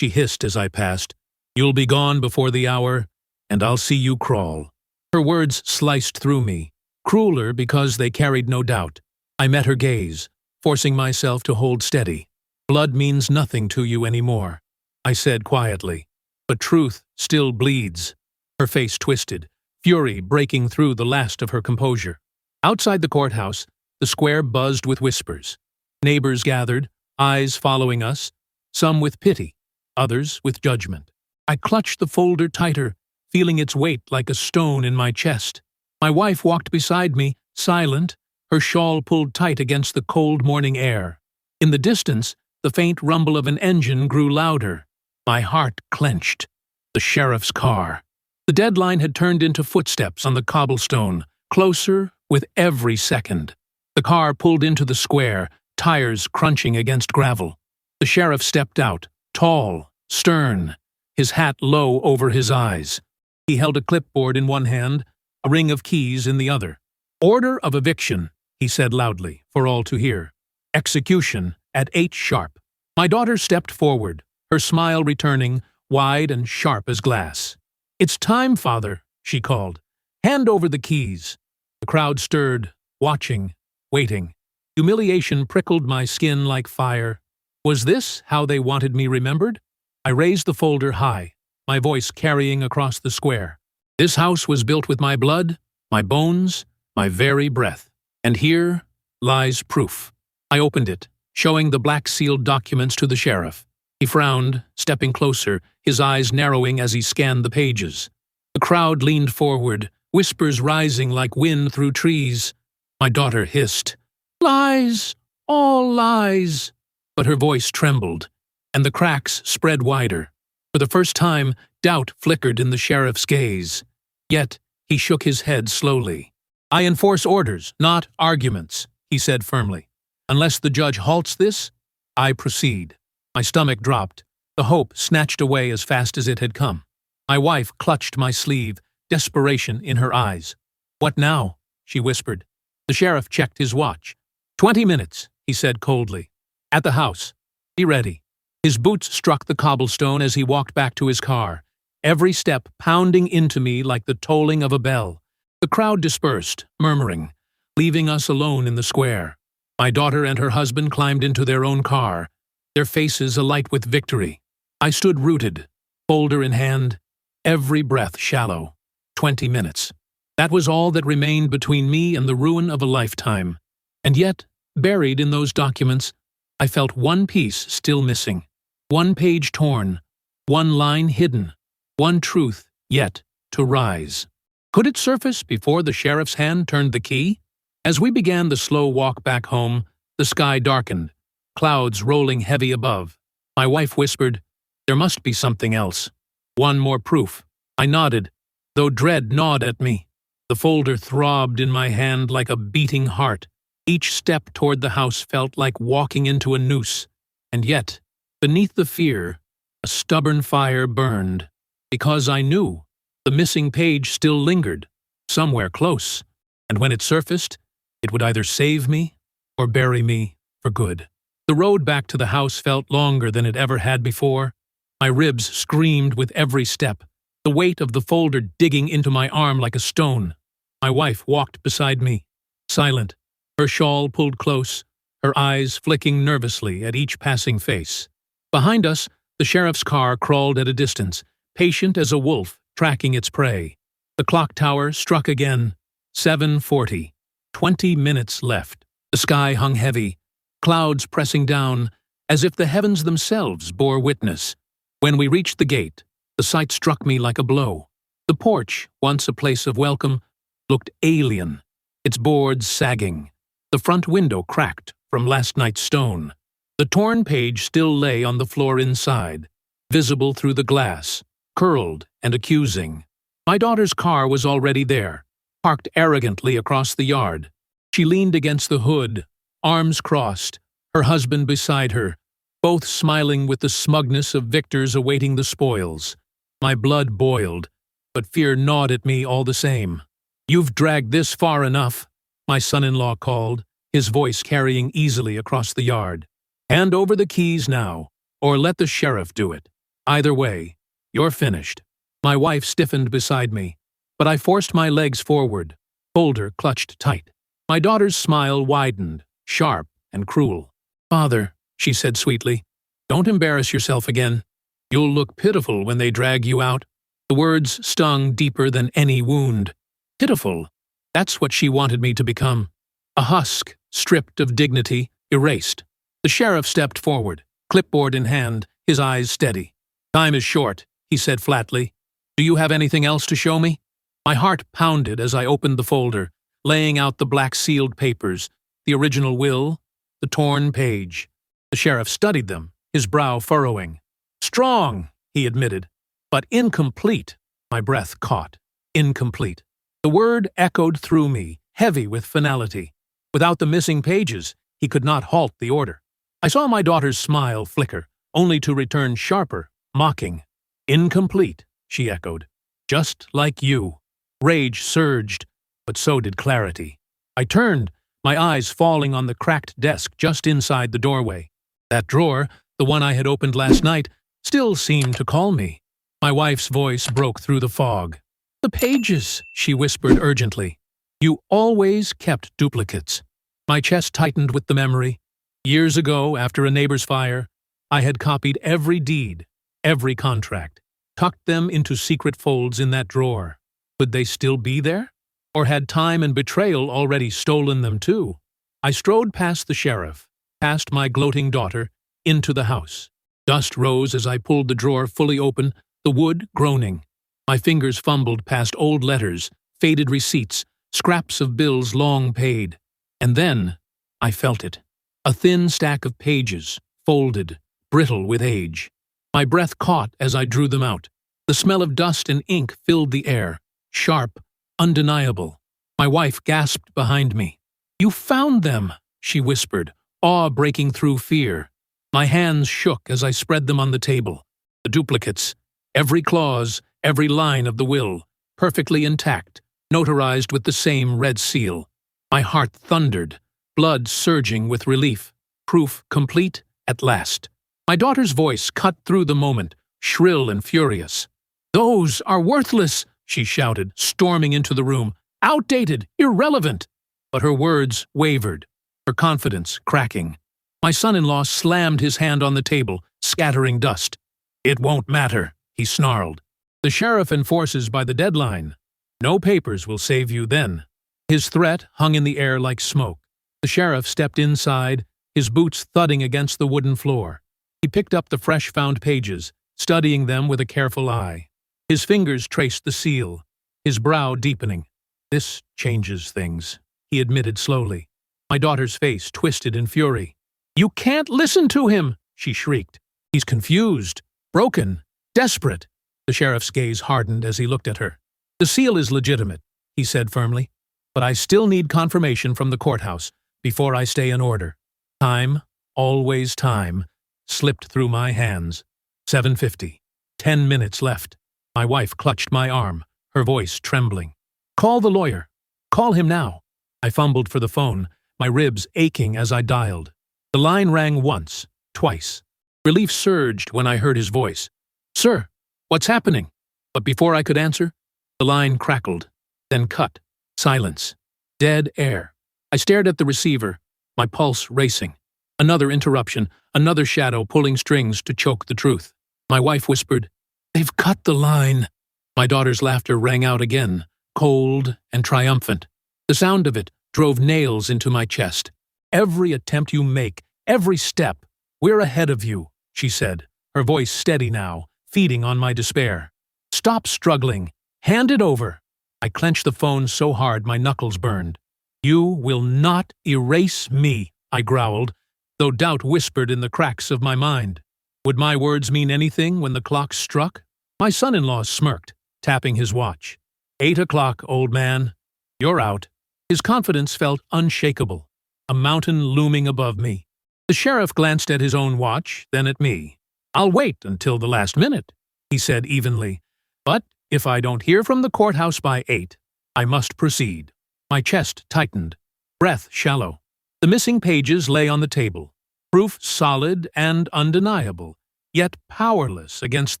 She hissed as I passed, "You'll be gone before the hour, and I'll see you crawl." Her words sliced through me, crueler because they carried no doubt. I met her gaze, forcing myself to hold steady. "Blood means nothing to you anymore," I said quietly, "but truth still bleeds." Her face twisted, fury breaking through the last of her composure. Outside the courthouse, the square buzzed with whispers. Neighbors gathered, eyes following us, some with pity, others with judgment. I clutched the folder tighter, feeling its weight like a stone in my chest. My wife walked beside me, silent, her shawl pulled tight against the cold morning air. In the distance, the faint rumble of an engine grew louder. My heart clenched. The sheriff's car. The deadline had turned into footsteps on the cobblestone, closer with every second. The car pulled into the square, tires crunching against gravel. The sheriff stepped out, tall, stern, his hat low over his eyes. He held a clipboard in one hand, a ring of keys in the other. "Order of eviction," he said loudly, for all to hear. "Execution at 8 sharp." My daughter stepped forward, her smile returning, wide and sharp as glass. "It's time, Father," she called. "Hand over the keys." The crowd stirred, watching, waiting. Humiliation prickled my skin like fire. Was this how they wanted me remembered? I raised the folder high, my voice carrying across the square. This house was built with my blood, my bones, my very breath. And here lies proof. I opened it, showing the black-sealed documents to the sheriff. He frowned, stepping closer, his eyes narrowing as he scanned the pages. The crowd leaned forward, whispers rising like wind through trees. My daughter hissed, "Lies! All lies!" But her voice trembled, and the cracks spread wider. For the first time, doubt flickered in the sheriff's gaze. Yet he shook his head slowly. "I enforce orders, not arguments," he said firmly. "Unless the judge halts this, I proceed." My stomach dropped, the hope snatched away as fast as it had come. My wife clutched my sleeve, desperation in her eyes. "What now?" she whispered. The sheriff checked his watch. 20 minutes, he said coldly. "At the house. Be ready." His boots struck the cobblestone as he walked back to his car, every step pounding into me like the tolling of a bell. The crowd dispersed, murmuring, leaving us alone in the square. My daughter and her husband climbed into their own car, their faces alight with victory. I stood rooted, folder in hand, every breath shallow. 20 minutes. That was all that remained between me and the ruin of a lifetime. And yet, buried in those documents, I felt one piece still missing, one page torn, one line hidden, one truth yet to rise. Could it surface before the sheriff's hand turned the key? As we began the slow walk back home, the sky darkened, clouds rolling heavy above. My wife whispered, "There must be something else. One more proof." I nodded, though dread gnawed at me. The folder throbbed in my hand like a beating heart. Each step toward the house felt like walking into a noose. And yet, beneath the fear, a stubborn fire burned, because I knew the missing page still lingered, somewhere close, and when it surfaced, it would either save me or bury me for good. The road back to the house felt longer than it ever had before. My ribs screamed with every step, the weight of the folder digging into my arm like a stone. My wife walked beside me, silent, her shawl pulled close, her eyes flicking nervously at each passing face. Behind us, the sheriff's car crawled at a distance, patient as a wolf tracking its prey. The clock tower struck again. 7:40. 20 minutes left. The sky hung heavy, clouds pressing down, as if the heavens themselves bore witness. When we reached the gate, the sight struck me like a blow. The porch, once a place of welcome, looked alien, its boards sagging, the front window cracked from last night's stone. The torn page still lay on the floor inside, visible through the glass, curled and accusing. My daughter's car was already there, parked arrogantly across the yard. She leaned against the hood, arms crossed, her husband beside her, both smiling with the smugness of victors awaiting the spoils. My blood boiled, but fear gnawed at me all the same. "You've dragged this far enough," my son-in-law called, his voice carrying easily across the yard. "Hand over the keys now, or let the sheriff do it. Either way, you're finished." My wife stiffened beside me, but I forced my legs forward, folder clutched tight. My daughter's smile widened, sharp and cruel. "Father," she said sweetly, "don't embarrass yourself again. You'll look pitiful when they drag you out." The words stung deeper than any wound. Pitiful. That's what she wanted me to become. A husk, stripped of dignity, erased. The sheriff stepped forward, clipboard in hand, his eyes steady. "Time is short," he said flatly. "Do you have anything else to show me?" My heart pounded as I opened the folder, laying out the black-sealed papers, the original will, the torn page. The sheriff studied them, his brow furrowing. "Strong," he admitted, "but incomplete." My breath caught. Incomplete. The word echoed through me, heavy with finality. Without the missing pages, he could not halt the order. I saw my daughter's smile flicker, only to return sharper, mocking. "Incomplete," she echoed. "Just like you." Rage surged, but so did clarity. I turned, my eyes falling on the cracked desk just inside the doorway. That drawer, the one I had opened last night, still seemed to call me. My wife's voice broke through the fog. "The pages," she whispered urgently. "You always kept duplicates." My chest tightened with the memory. Years ago, after a neighbor's fire, I had copied every deed, every contract, tucked them into secret folds in that drawer. Could they still be there? Or had time and betrayal already stolen them too? I strode past the sheriff, past my gloating daughter, into the house. Dust rose as I pulled the drawer fully open, the wood groaning. My fingers fumbled past old letters, faded receipts, scraps of bills long paid. And then I felt it. A thin stack of pages, folded, brittle with age. My breath caught as I drew them out. The smell of dust and ink filled the air, sharp, undeniable. My wife gasped behind me. "You found them," she whispered, awe breaking through fear. My hands shook as I spread them on the table. The duplicates, every clause, every line of the will, perfectly intact, notarized with the same red seal. My heart thundered, blood surging with relief. Proof complete at last. My daughter's voice cut through the moment, shrill and furious. "Those are worthless," she shouted, storming into the room. "Outdated, irrelevant." But her words wavered, her confidence cracking. My son-in-law slammed his hand on the table, scattering dust. "It won't matter," he snarled. "The sheriff enforces by the deadline. No papers will save you then." His threat hung in the air like smoke. The sheriff stepped inside, his boots thudding against the wooden floor. He picked up the fresh-found pages, studying them with a careful eye. His fingers traced the seal, his brow deepening. "This changes things," he admitted slowly. My daughter's face twisted in fury. "You can't listen to him!" she shrieked. "He's confused, broken, desperate." The sheriff's gaze hardened as he looked at her. "The seal is legitimate," he said firmly, "but I still need confirmation from the courthouse before I stay in order." Time, always time, slipped through my hands. 7:50. 10 minutes left. My wife clutched my arm, her voice trembling. "Call the lawyer. Call him now." I fumbled for the phone, my ribs aching as I dialed. The line rang once, twice. Relief surged when I heard his voice. "Sir, what's happening?" But before I could answer, the line crackled, then cut. Silence. Dead air. I stared at the receiver, my pulse racing. Another interruption, another shadow pulling strings to choke the truth. My wife whispered, "They've cut the line." My daughter's laughter rang out again, cold and triumphant. The sound of it drove nails into my chest. "Every attempt you make, every step, we're ahead of you," she said, her voice steady now, feeding on my despair. "Stop struggling. Hand it over." I clenched the phone so hard my knuckles burned. "You will not erase me," I growled, though doubt whispered in the cracks of my mind. Would my words mean anything when the clock struck? My son-in-law smirked, tapping his watch. 8 o'clock, old man. You're out. His confidence felt unshakable, a mountain looming above me. The sheriff glanced at his own watch, then at me. "I'll wait until the last minute," he said evenly. "But if I don't hear from the courthouse by 8, I must proceed." My chest tightened, breath shallow. The missing pages lay on the table, proof solid and undeniable, yet powerless against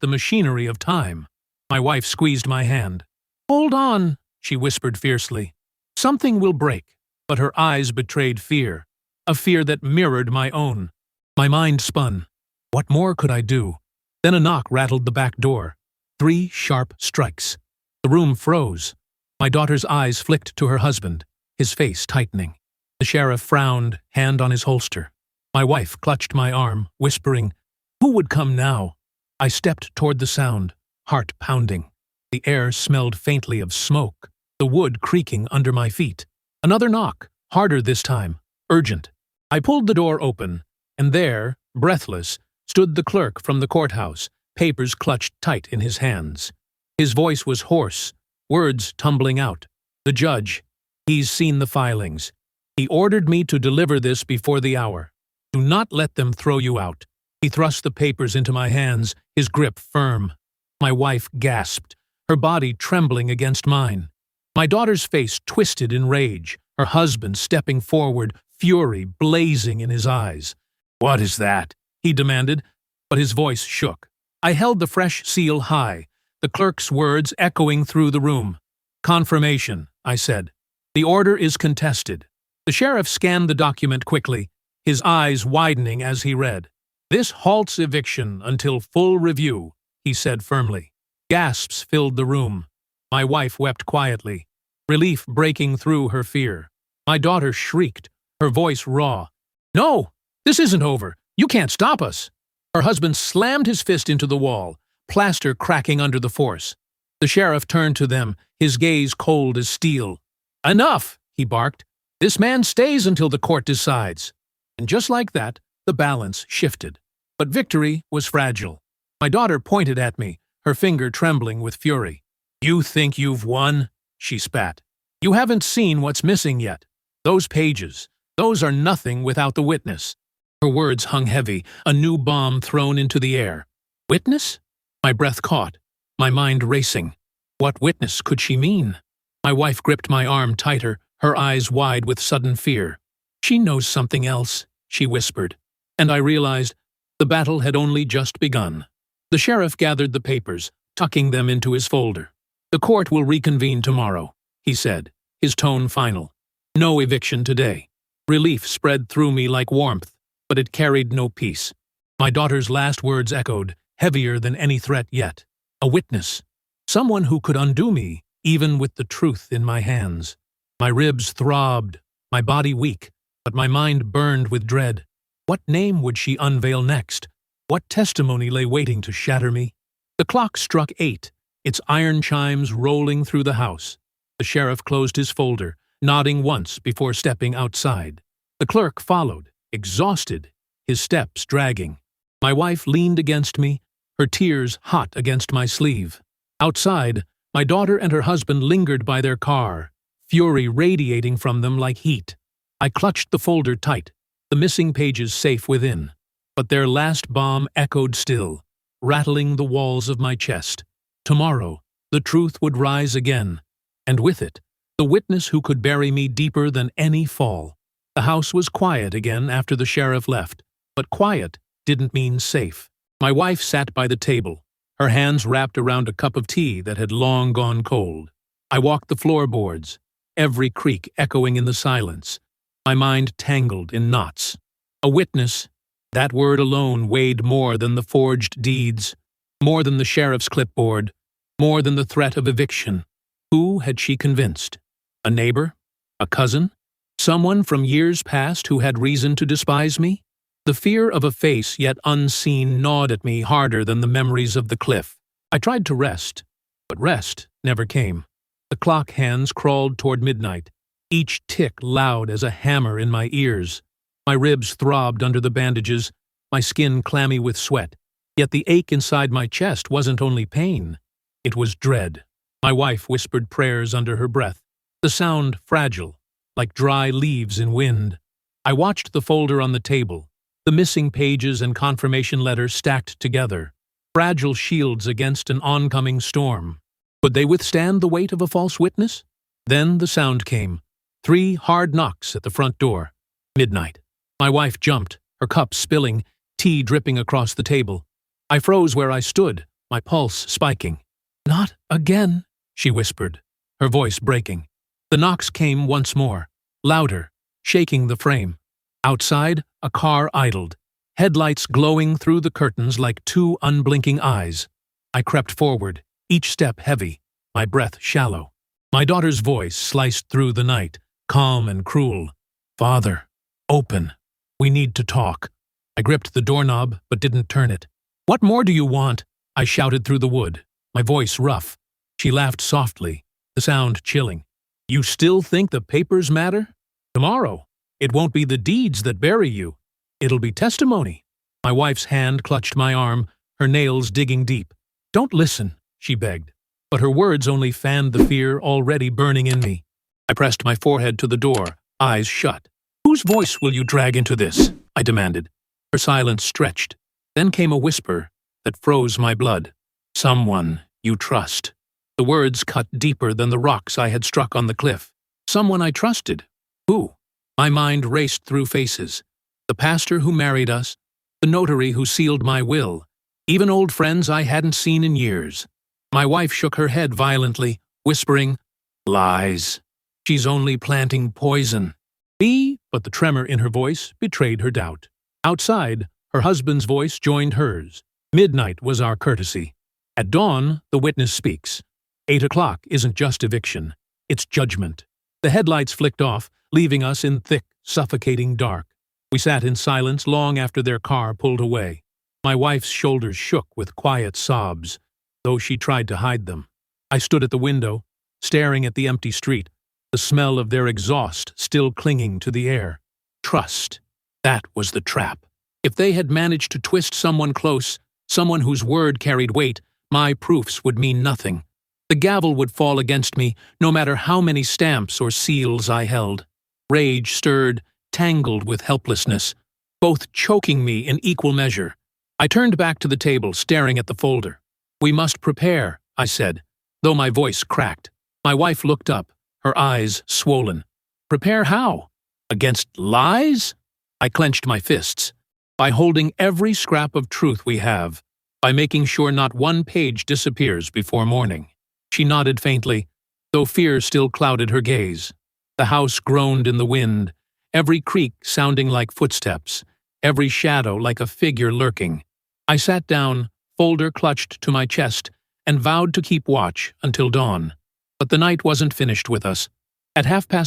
the machinery of time. My wife squeezed my hand. "Hold on," she whispered fiercely. "Something will break," but her eyes betrayed fear, a fear that mirrored my own. My mind spun. What more could I do? Then a knock rattled the back door. 3 sharp strikes. The room froze. My daughter's eyes flicked to her husband, his face tightening. The sheriff frowned, hand on his holster. My wife clutched my arm, whispering, "Who would come now?" I stepped toward the sound, heart pounding. The air smelled faintly of smoke, the wood creaking under my feet. Another knock, harder this time, urgent. I pulled the door open, And there, breathless, stood the clerk from the courthouse, papers clutched tight in his hands. His voice was hoarse, words tumbling out. The judge, he's seen the filings. He ordered me to deliver this before the hour. Do not let them throw you out. He thrust the papers into my hands, his grip firm. My wife gasped, her body trembling against mine. My daughter's face twisted in rage, her husband stepping forward, fury blazing in his eyes. "What is that?" he demanded, but his voice shook. I held the fresh seal high, the clerk's words echoing through the room. "Confirmation," I said. "The order is contested." The sheriff scanned the document quickly, his eyes widening as he read. "This halts eviction until full review," he said firmly. Gasps filled the room. My wife wept quietly, relief breaking through her fear. My daughter shrieked, her voice raw. "No, this isn't over. You can't stop us." Her husband slammed his fist into the wall, plaster cracking under the force. The sheriff turned to them, his gaze cold as steel. "Enough," he barked. "This man stays until the court decides." And just like that, the balance shifted. But victory was fragile. My daughter pointed at me, her finger trembling with fury. "You think you've won?" she spat. "You haven't seen what's missing yet. Those pages, those are nothing without the witness." Her words hung heavy, a new bomb thrown into the air. Witness? My breath caught, my mind racing. What witness could she mean? My wife gripped my arm tighter, her eyes wide with sudden fear. "She knows something else," she whispered. And I realized the battle had only just begun. The sheriff gathered the papers, tucking them into his folder. "The court will reconvene tomorrow," he said, his tone final. "No eviction today." Relief spread through me like warmth, but it carried no peace. My daughter's last words echoed, heavier than any threat yet. A witness. Someone who could undo me, even with the truth in my hands. My ribs throbbed, my body weak, but my mind burned with dread. What name would she unveil next? What testimony lay waiting to shatter me? The clock struck 8, its iron chimes rolling through the house. The sheriff closed his folder, nodding once before stepping outside. The clerk followed, exhausted, his steps dragging. My wife leaned against me, her tears hot against my sleeve. Outside, my daughter and her husband lingered by their car, fury radiating from them like heat. I clutched the folder tight, the missing pages safe within. But their last bomb echoed still, rattling the walls of my chest. Tomorrow, the truth would rise again, and with it, the witness who could bury me deeper than any fall. The house was quiet again after the sheriff left, but quiet didn't mean safe. My wife sat by the table, her hands wrapped around a cup of tea that had long gone cold. I walked the floorboards, every creak echoing in the silence, my mind tangled in knots. A witness, that word alone weighed more than the forged deeds, more than the sheriff's clipboard, more than the threat of eviction. Who had she convinced? A neighbor? A cousin? Someone from years past who had reason to despise me? The fear of a face yet unseen gnawed at me harder than the memories of the cliff. I tried to rest, but rest never came. The clock hands crawled toward midnight, each tick loud as a hammer in my ears. My ribs throbbed under the bandages, my skin clammy with sweat. Yet the ache inside my chest wasn't only pain, it was dread. My wife whispered prayers under her breath, the sound fragile, like dry leaves in wind. I watched the folder on the table, the missing pages and confirmation letter stacked together, fragile shields against an oncoming storm. Could they withstand the weight of a false witness? Then the sound came, 3 hard knocks at the front door. Midnight. My wife jumped, her cup spilling, tea dripping across the table. I froze where I stood, my pulse spiking. "Not again," she whispered, her voice breaking. The knocks came once more, louder, shaking the frame. Outside, a car idled, headlights glowing through the curtains like 2 unblinking eyes. I crept forward, each step heavy, my breath shallow. My daughter's voice sliced through the night, calm and cruel. "Father, open. We need to talk." I gripped the doorknob but didn't turn it. "What more do you want?" I shouted through the wood, my voice rough. She laughed softly, the sound chilling. "You still think the papers matter? Tomorrow, it won't be the deeds that bury you. It'll be testimony. My wife's hand clutched my arm, her nails digging deep. Don't listen, she begged. But her words only fanned the fear already burning in me. I pressed my forehead to the door, eyes shut. Whose voice will you drag into this? I demanded. Her silence stretched. Then came a whisper that froze my blood. Someone you trust. The words cut deeper than the rocks I had struck on the cliff. Someone I trusted. Who? My mind raced through faces. The pastor who married us, the notary who sealed my will, even old friends I hadn't seen in years. My wife shook her head violently, whispering, Lies. She's only planting poison. But the tremor in her voice betrayed her doubt. Outside, her husband's voice joined hers. Midnight was our courtesy. At dawn, the witness speaks. 8 o'clock isn't just eviction, it's judgment. The headlights flicked off, leaving us in thick, suffocating dark. We sat in silence long after their car pulled away. My wife's shoulders shook with quiet sobs, though she tried to hide them. I stood at the window, staring at the empty street, the smell of their exhaust still clinging to the air. Trust. That was the trap. If they had managed to twist someone close, someone whose word carried weight, my proofs would mean nothing. The gavel would fall against me, no matter how many stamps or seals I held. Rage stirred, tangled with helplessness, both choking me in equal measure. I turned back to the table, staring at the folder. We must prepare, I said, though my voice cracked. My wife looked up, her eyes swollen. Prepare how? Against lies? I clenched my fists. By holding every scrap of truth we have, by making sure not one page disappears before morning. She nodded faintly, though fear still clouded her gaze. The house groaned in the wind, every creak sounding like footsteps, every shadow like a figure lurking. I sat down, folder clutched to my chest, and vowed to keep watch until dawn. But the night wasn't finished with us. At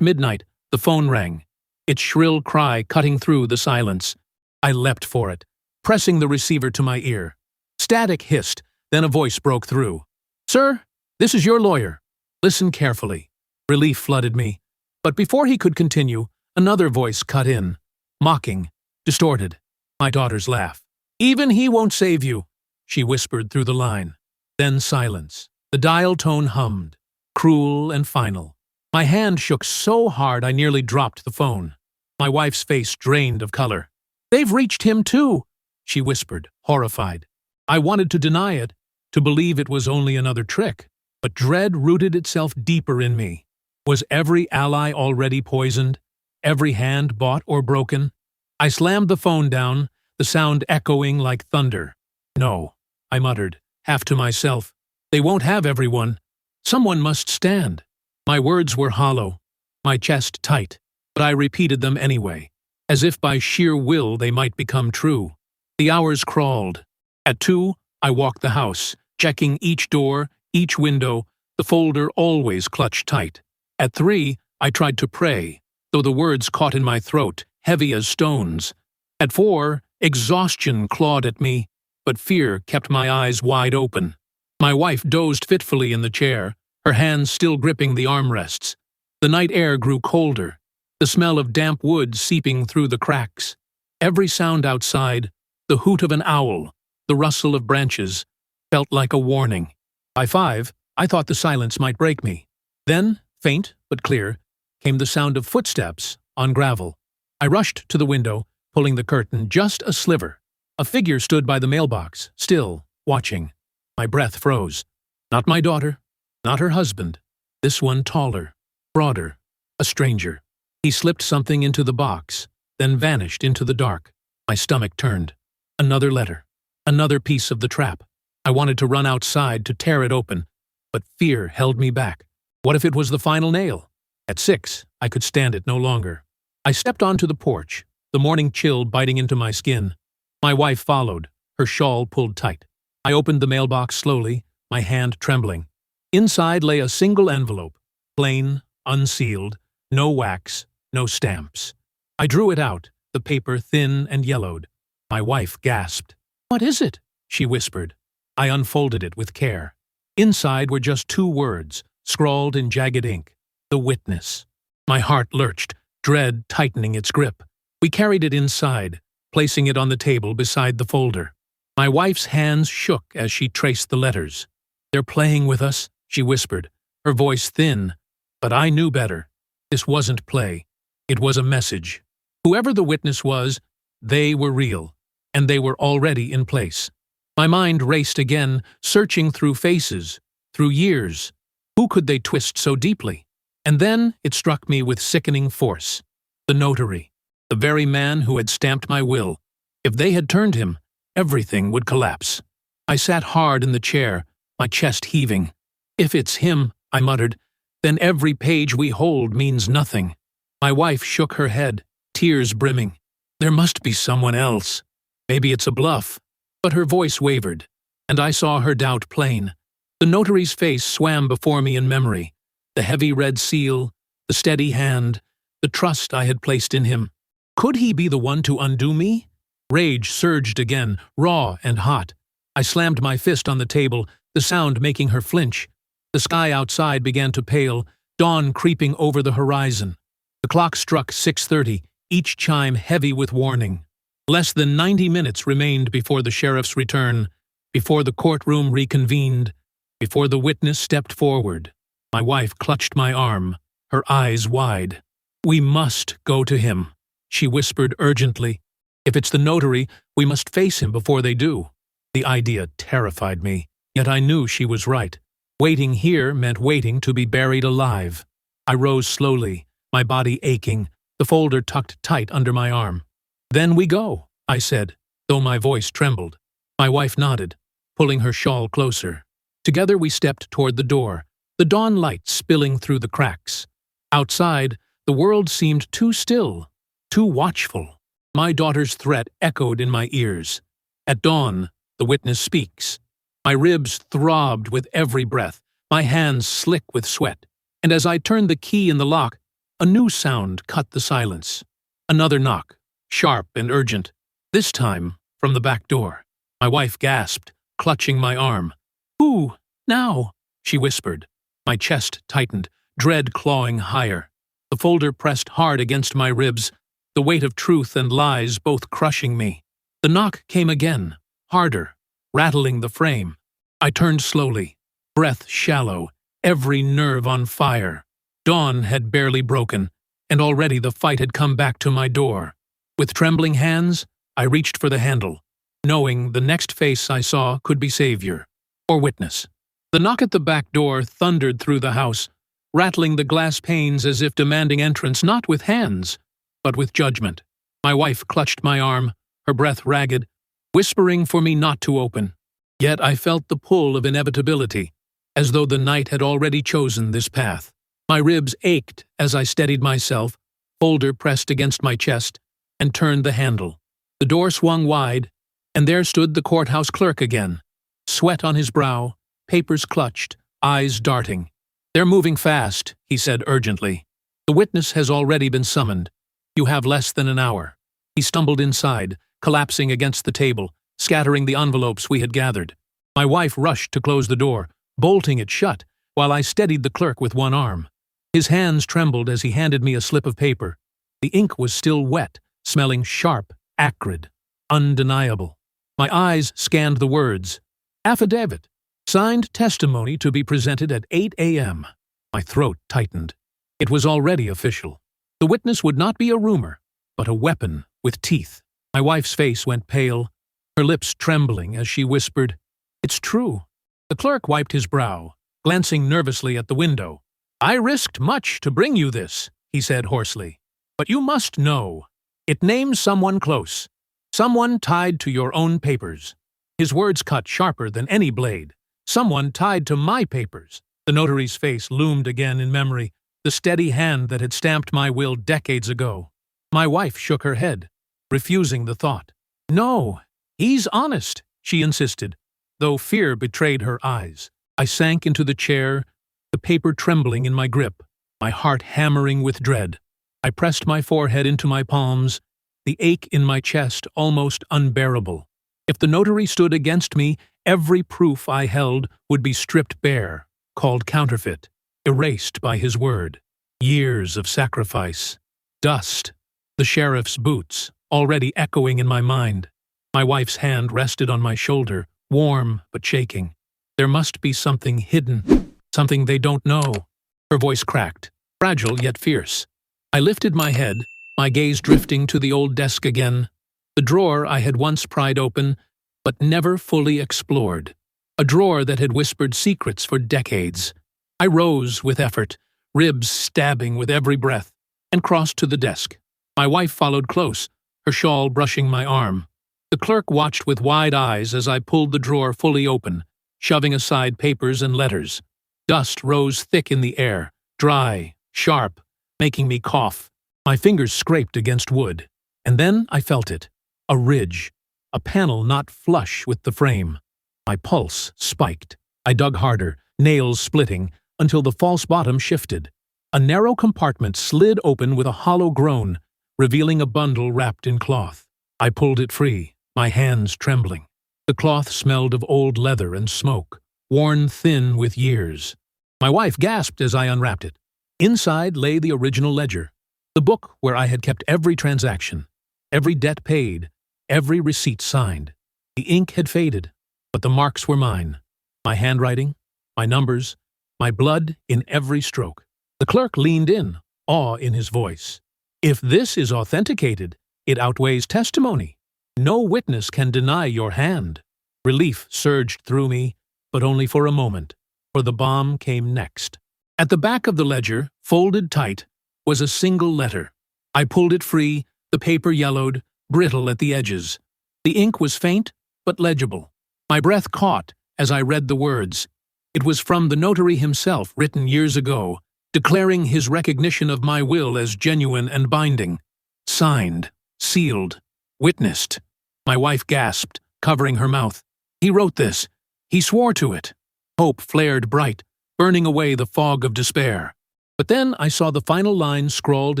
midnight, the phone rang, its shrill cry cutting through the silence. I leapt for it, pressing the receiver to my ear. Static hissed, then a voice broke through. Sir, this is your lawyer. Listen carefully. Relief flooded me. But before he could continue, another voice cut in, mocking, distorted. My daughter's laugh. Even he won't save you, she whispered through the line. Then silence. The dial tone hummed, cruel and final. My hand shook so hard I nearly dropped the phone. My wife's face drained of color. They've reached him too, she whispered, horrified. I wanted to deny it, to believe it was only another trick, but dread rooted itself deeper in me. Was every ally already poisoned? Every hand bought or broken? I slammed the phone down, the sound echoing like thunder. No, I muttered, half to myself. They won't have everyone. Someone must stand. My words were hollow, my chest tight, but I repeated them anyway, as if by sheer will they might become true. The hours crawled. At 2, I walked the house, checking each door, each window, the folder always clutched tight. At 3, I tried to pray, though the words caught in my throat, heavy as stones. At 4, exhaustion clawed at me, but fear kept my eyes wide open. My wife dozed fitfully in the chair, her hands still gripping the armrests. The night air grew colder, the smell of damp wood seeping through the cracks. Every sound outside, the hoot of an owl, the rustle of branches, felt like a warning. By 5, I thought the silence might break me. Then, faint but clear, came the sound of footsteps on gravel. I rushed to the window, pulling the curtain just a sliver. A figure stood by the mailbox, still, watching. My breath froze. Not my daughter, not her husband. This one taller, broader, a stranger. He slipped something into the box, then vanished into the dark. My stomach turned. Another letter. Another piece of the trap. I wanted to run outside to tear it open, but fear held me back. What if it was the final nail? At 6, I could stand it no longer. I stepped onto the porch, the morning chill biting into my skin. My wife followed, her shawl pulled tight. I opened the mailbox slowly, my hand trembling. Inside lay a single envelope, plain, unsealed, no wax, no stamps. I drew it out, the paper thin and yellowed. My wife gasped. "What is it?" she whispered. I unfolded it with care. Inside were just 2 words, scrawled in jagged ink. The witness. My heart lurched, dread tightening its grip. We carried it inside, placing it on the table beside the folder. My wife's hands shook as she traced the letters. "They're playing with us," she whispered, her voice thin. But I knew better. This wasn't play. It was a message. Whoever the witness was, they were real, and they were already in place. My mind raced again, searching through faces, through years. Who could they twist so deeply? And then it struck me with sickening force. The notary, the very man who had stamped my will. If they had turned him, everything would collapse. I sat hard in the chair, my chest heaving. "If it's him," I muttered, "then every page we hold means nothing." My wife shook her head, tears brimming. "There must be someone else. Maybe it's a bluff." But her voice wavered, and I saw her doubt plain. The notary's face swam before me in memory. The heavy red seal, the steady hand, the trust I had placed in him. Could he be the one to undo me? Rage surged again, raw and hot. I slammed my fist on the table, the sound making her flinch. The sky outside began to pale, dawn creeping over the horizon. The clock struck 6:30, each chime heavy with warning. Less than 90 minutes remained before the sheriff's return, before the courtroom reconvened, before the witness stepped forward. My wife clutched my arm, her eyes wide. "We must go to him," she whispered urgently. "If it's the notary, we must face him before they do." The idea terrified me, yet I knew she was right. Waiting here meant waiting to be buried alive. I rose slowly, my body aching, the folder tucked tight under my arm. "Then we go," I said, though my voice trembled. My wife nodded, pulling her shawl closer. Together we stepped toward the door, the dawn light spilling through the cracks. Outside, the world seemed too still, too watchful. My daughter's threat echoed in my ears. At dawn, the witness speaks. My ribs throbbed with every breath, my hands slick with sweat. And as I turned the key in the lock, a new sound cut the silence. Another knock, sharp and urgent, this time from the back door. My wife gasped, clutching my arm. "Who? Now?" she whispered. My chest tightened, dread clawing higher. The folder pressed hard against my ribs, the weight of truth and lies both crushing me. The knock came again, harder, rattling the frame. I turned slowly, breath shallow, every nerve on fire. Dawn had barely broken, and already the fight had come back to my door. With trembling hands, I reached for the handle, knowing the next face I saw could be savior or witness. The knock at the back door thundered through the house, rattling the glass panes as if demanding entrance not with hands, but with judgment. My wife clutched my arm, her breath ragged, whispering for me not to open. Yet I felt the pull of inevitability, as though the night had already chosen this path. My ribs ached as I steadied myself, folder pressed against my chest, and turned the handle. The door swung wide, and there stood the courthouse clerk again, sweat on his brow, papers clutched, eyes darting. "They're moving fast," he said urgently. "The witness has already been summoned. You have less than an hour." He stumbled inside, collapsing against the table, scattering the envelopes we had gathered. My wife rushed to close the door, bolting it shut, while I steadied the clerk with one arm. His hands trembled as he handed me a slip of paper. The ink was still wet, smelling sharp, acrid, undeniable. My eyes scanned the words. "Affidavit. Signed testimony to be presented at 8 a.m. My throat tightened. It was already official. The witness would not be a rumor, but a weapon with teeth. My wife's face went pale, her lips trembling as she whispered, "It's true." The clerk wiped his brow, glancing nervously at the window. "I risked much to bring you this," he said hoarsely. "But you must know. It names someone close, someone tied to your own papers." His words cut sharper than any blade. "Someone tied to my papers." The notary's face loomed again in memory, the steady hand that had stamped my will decades ago. My wife shook her head, refusing the thought. "No, he's honest," she insisted, though fear betrayed her eyes. I sank into the chair, the paper trembling in my grip, my heart hammering with dread. I pressed my forehead into my palms, the ache in my chest almost unbearable. If the notary stood against me, every proof I held would be stripped bare, called counterfeit, erased by his word. Years of sacrifice. Dust. The sheriff's boots. already echoing in my mind. My wife's hand rested on my shoulder, warm but shaking. There must be something hidden, something they don't know. Her voice cracked, fragile yet fierce. I lifted my head, my gaze drifting to the old desk again, the drawer I had once pried open, but never fully explored. A drawer that had whispered secrets for decades. I rose with effort, ribs stabbing with every breath, and crossed to the desk. My wife followed close, her shawl brushing my arm. The clerk watched with wide eyes as I pulled the drawer fully open, shoving aside papers and letters. Dust rose thick in the air, dry, sharp, making me cough. My fingers scraped against wood, and then I felt it. A ridge, a panel not flush with the frame. My pulse spiked. I dug harder, nails splitting, until the false bottom shifted. A narrow compartment slid open with a hollow groan, revealing a bundle wrapped in cloth. I pulled it free, my hands trembling. The cloth smelled of old leather and smoke, worn thin with years. My wife gasped as I unwrapped it. Inside lay the original ledger, the book where I had kept every transaction, every debt paid, every receipt signed. The ink had faded, but the marks were mine. My handwriting, my numbers, my blood in every stroke. The clerk leaned in, awe in his voice. If this is authenticated, it outweighs testimony. No witness can deny your hand. Relief surged through me, but only for a moment, for the bomb came next. At the back of the ledger, folded tight, was a single letter. I pulled it free, the paper yellowed, brittle at the edges. The ink was faint, but legible. My breath caught as I read the words. It was from the notary himself, written years ago, declaring his recognition of my will as genuine and binding. Signed, sealed, witnessed. My wife gasped, covering her mouth. He wrote this. He swore to it. Hope flared bright, burning away the fog of despair. But then I saw the final line scrawled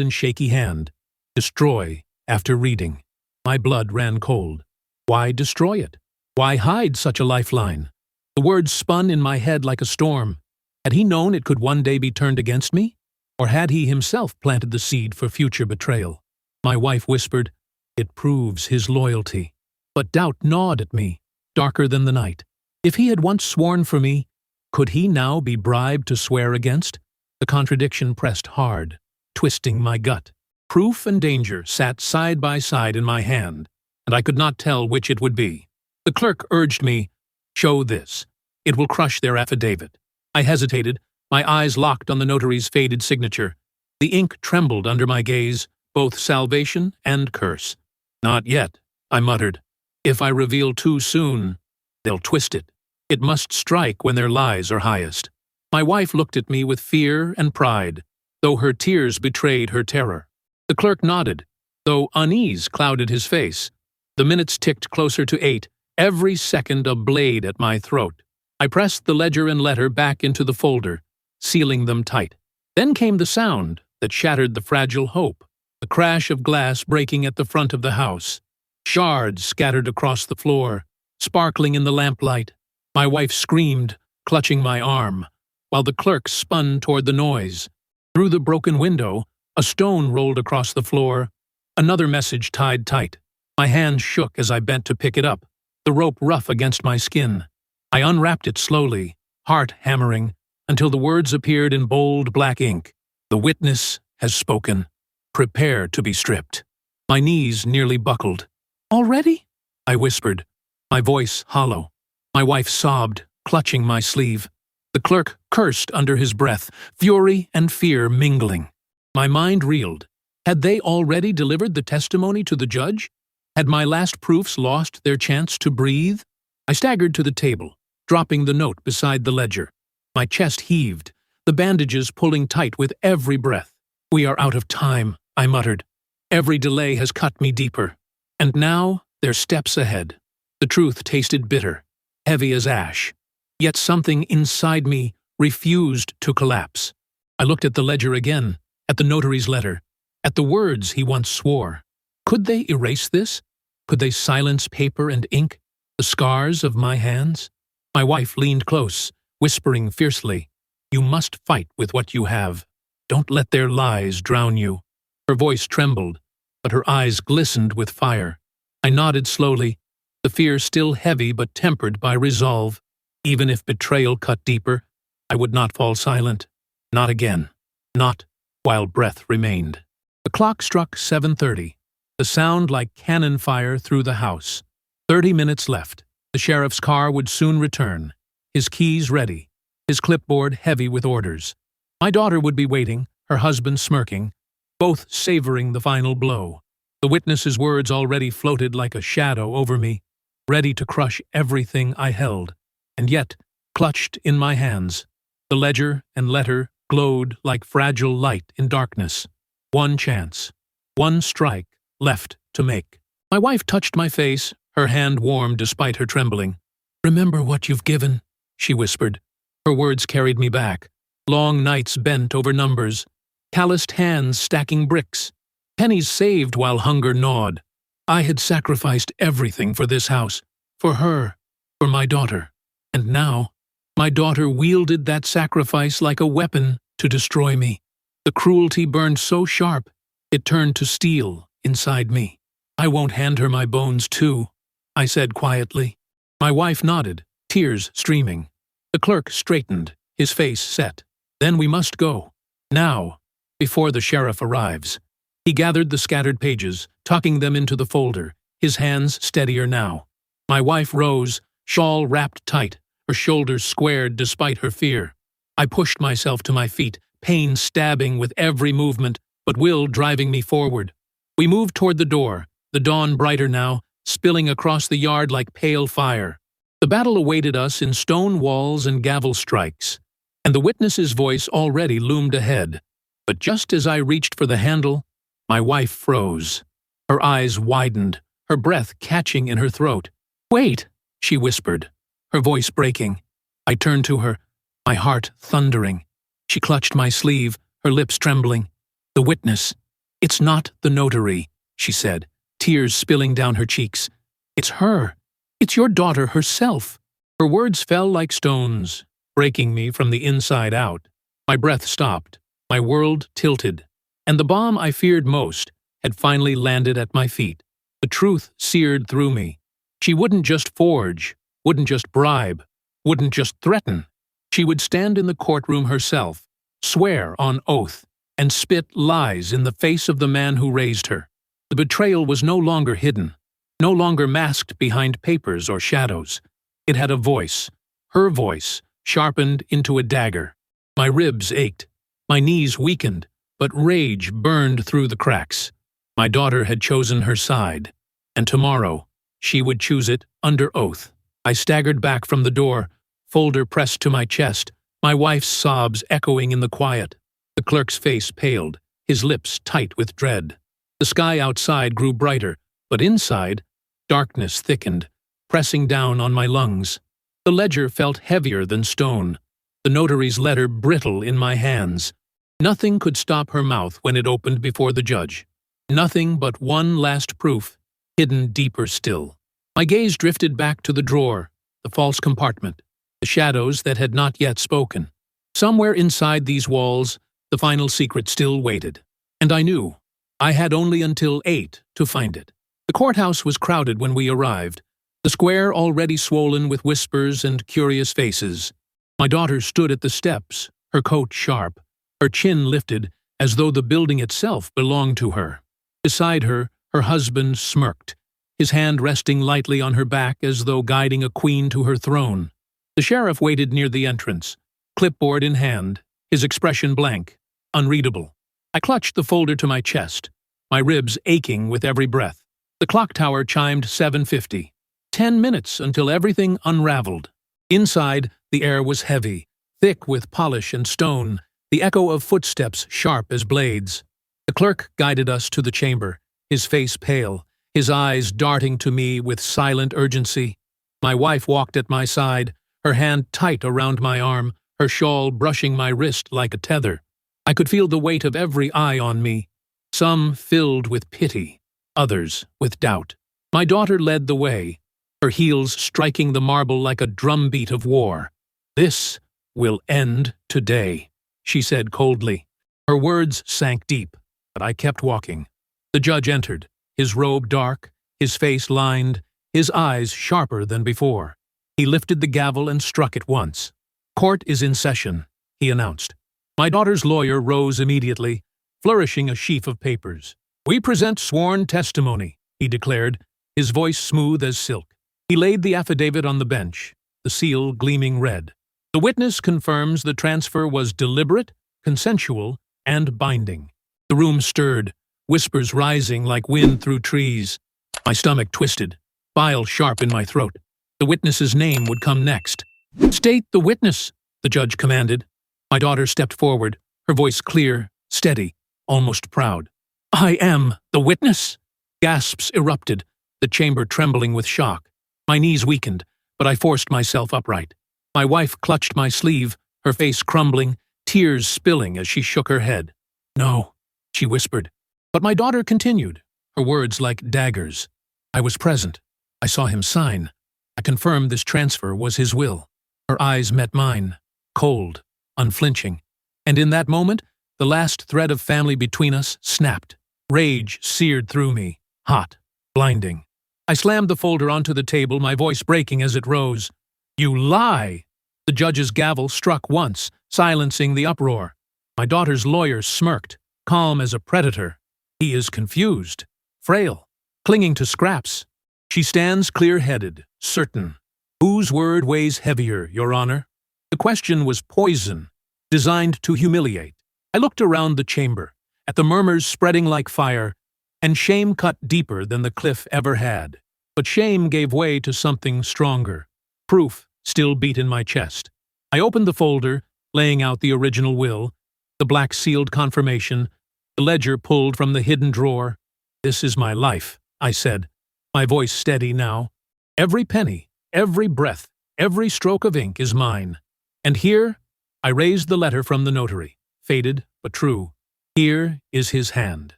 in shaky hand. Destroy after reading. My blood ran cold. Why destroy it? Why hide such a lifeline? The words spun in my head like a storm. Had he known it could one day be turned against me? Or had he himself planted the seed for future betrayal? My wife whispered, "It proves his loyalty." But doubt gnawed at me, darker than the night. If he had once sworn for me, could he now be bribed to swear against? The contradiction pressed hard, twisting my gut. Proof and danger sat side by side in my hand, and I could not tell which it would be. The clerk urged me, "Show this. It will crush their affidavit." I hesitated, my eyes locked on the notary's faded signature. The ink trembled under my gaze, both salvation and curse. "Not yet," I muttered. "If I reveal too soon, they'll twist it. It must strike when their lies are highest." My wife looked at me with fear and pride, though her tears betrayed her terror. The clerk nodded, though unease clouded his face. The minutes ticked closer to 8, every second a blade at my throat. I pressed the ledger and letter back into the folder, sealing them tight. Then came the sound that shattered the fragile hope, the crash of glass breaking at the front of the house. Shards scattered across the floor, sparkling in the lamplight. My wife screamed, clutching my arm, while the clerk spun toward the noise. Through the broken window, a stone rolled across the floor, another message tied tight. My hand shook as I bent to pick it up, the rope rough against my skin. I unwrapped it slowly, heart hammering, until the words appeared in bold black ink. "The witness has spoken. Prepare to be stripped." My knees nearly buckled. "Already?" I whispered, my voice hollow. My wife sobbed, clutching my sleeve. The clerk cursed under his breath, fury and fear mingling. My mind reeled. Had they already delivered the testimony to the judge? Had my last proofs lost their chance to breathe? I staggered to the table, dropping the note beside the ledger. My chest heaved, the bandages pulling tight with every breath. "We are out of time," I muttered. "Every delay has cut me deeper. And now, they're steps ahead." The truth tasted bitter, heavy as ash. Yet something inside me refused to collapse. I looked at the ledger again, at the notary's letter, at the words he once swore. Could they erase this? Could they silence paper and ink, the scars of my hands? My wife leaned close, whispering fiercely, "You must fight with what you have. Don't let their lies drown you." Her voice trembled, but her eyes glistened with fire. I nodded slowly, the fear still heavy but tempered by resolve. Even if betrayal cut deeper, I would not fall silent. Not again. Not while breath remained. The clock struck 7:30. The sound like cannon fire through the house. 30 minutes left. The sheriff's car would soon return, his keys ready, his clipboard heavy with orders. My daughter would be waiting, her husband smirking, both savoring the final blow. The witness's words already floated like a shadow over me, ready to crush everything I held, and yet, clutched in my hands, the ledger and letter glowed like fragile light in darkness. One chance, one strike left to make. My wife touched my face, her hand warm despite her trembling. "Remember what you've given," she whispered. Her words carried me back. Long nights bent over numbers, calloused hands stacking bricks, pennies saved while hunger gnawed. I had sacrificed everything for this house, for her, for my daughter. And now, my daughter wielded that sacrifice like a weapon to destroy me. The cruelty burned so sharp, it turned to steel inside me. "I won't hand her my bones too," I said quietly. My wife nodded, tears streaming. The clerk straightened, his face set. "Then we must go. Now, before the sheriff arrives." He gathered the scattered pages, tucking them into the folder, his hands steadier now. My wife rose, shawl wrapped tight, her shoulders squared despite her fear. I pushed myself to my feet, pain stabbing with every movement, but will driving me forward. We moved toward the door, the dawn brighter now, spilling across the yard like pale fire. The battle awaited us in stone walls and gavel strikes, and the witness's voice already loomed ahead. But just as I reached for the handle, my wife froze. Her eyes widened, her breath catching in her throat. "Wait," she whispered, her voice breaking. I turned to her, my heart thundering. She clutched my sleeve, her lips trembling. "The witness. It's not the notary," she said, tears spilling down her cheeks. "It's her. It's your daughter herself." Her words fell like stones, breaking me from the inside out. My breath stopped, my world tilted, and the bomb I feared most had finally landed at my feet. The truth seared through me. She wouldn't just forge, wouldn't just bribe, wouldn't just threaten. She would stand in the courtroom herself, swear on oath, and spit lies in the face of the man who raised her. The betrayal was no longer hidden, no longer masked behind papers or shadows. It had a voice, her voice, sharpened into a dagger. My ribs ached, my knees weakened, but rage burned through the cracks. My daughter had chosen her side, and tomorrow she would choose it under oath. I staggered back from the door, folder pressed to my chest, my wife's sobs echoing in the quiet. The clerk's face paled, his lips tight with dread. The sky outside grew brighter, but inside, darkness thickened, pressing down on my lungs. The ledger felt heavier than stone, the notary's letter brittle in my hands. Nothing could stop her mouth when it opened before the judge. Nothing but one last proof, hidden deeper still. My gaze drifted back to the drawer, the false compartment, the shadows that had not yet spoken. Somewhere inside these walls, the final secret still waited. And I knew. I had only until 8 to find it. The courthouse was crowded when we arrived, the square already swollen with whispers and curious faces. My daughter stood at the steps, her coat sharp, her chin lifted as though the building itself belonged to her. Beside her, her husband smirked, his hand resting lightly on her back as though guiding a queen to her throne. The sheriff waited near the entrance, clipboard in hand, his expression blank, unreadable. I clutched the folder to my chest, my ribs aching with every breath. The clock tower chimed 7:50. 10 minutes until everything unraveled. Inside, the air was heavy, thick with polish and stone, the echo of footsteps sharp as blades. The clerk guided us to the chamber, his face pale, his eyes darting to me with silent urgency. My wife walked at my side, her hand tight around my arm, her shawl brushing my wrist like a tether. I could feel the weight of every eye on me, some filled with pity, others with doubt. My daughter led the way, her heels striking the marble like a drumbeat of war. "This will end today," she said coldly. Her words sank deep, but I kept walking. The judge entered, his robe dark, his face lined, his eyes sharper than before. He lifted the gavel and struck it once. "Court is in session," he announced. My daughter's lawyer rose immediately, flourishing a sheaf of papers. "We present sworn testimony," he declared, his voice smooth as silk. He laid the affidavit on the bench, the seal gleaming red. "The witness confirms the transfer was deliberate, consensual, and binding." The room stirred, whispers rising like wind through trees. My stomach twisted, bile sharp in my throat. The witness's name would come next. "State the witness," the judge commanded. My daughter stepped forward, her voice clear, steady, almost proud. "I am the witness!" Gasps erupted, the chamber trembling with shock. My knees weakened, but I forced myself upright. My wife clutched my sleeve, her face crumbling, tears spilling as she shook her head. "No," she whispered. But my daughter continued, her words like daggers. "I was present. I saw him sign. I confirmed this transfer was his will." Her eyes met mine, cold, unflinching. And in that moment, the last thread of family between us snapped. Rage seared through me, hot, blinding. I slammed the folder onto the table, my voice breaking as it rose. "You lie!" The judge's gavel struck once, silencing the uproar. My daughter's lawyer smirked, calm as a predator. He is confused, frail, clinging to scraps. She stands clear-headed, certain. Whose word weighs heavier, Your Honor? The question was poison, designed to humiliate. I looked around the chamber, at the murmurs spreading like fire, and shame cut deeper than the cliff ever had. But shame gave way to something stronger. Proof still beat in my chest. I opened the folder, laying out the original will, the black-sealed confirmation, the ledger pulled from the hidden drawer. "This is my life," I said, my voice steady now. "Every penny, every breath, every stroke of ink is mine. And here," I raised the letter from the notary, faded but true. "Here is his hand,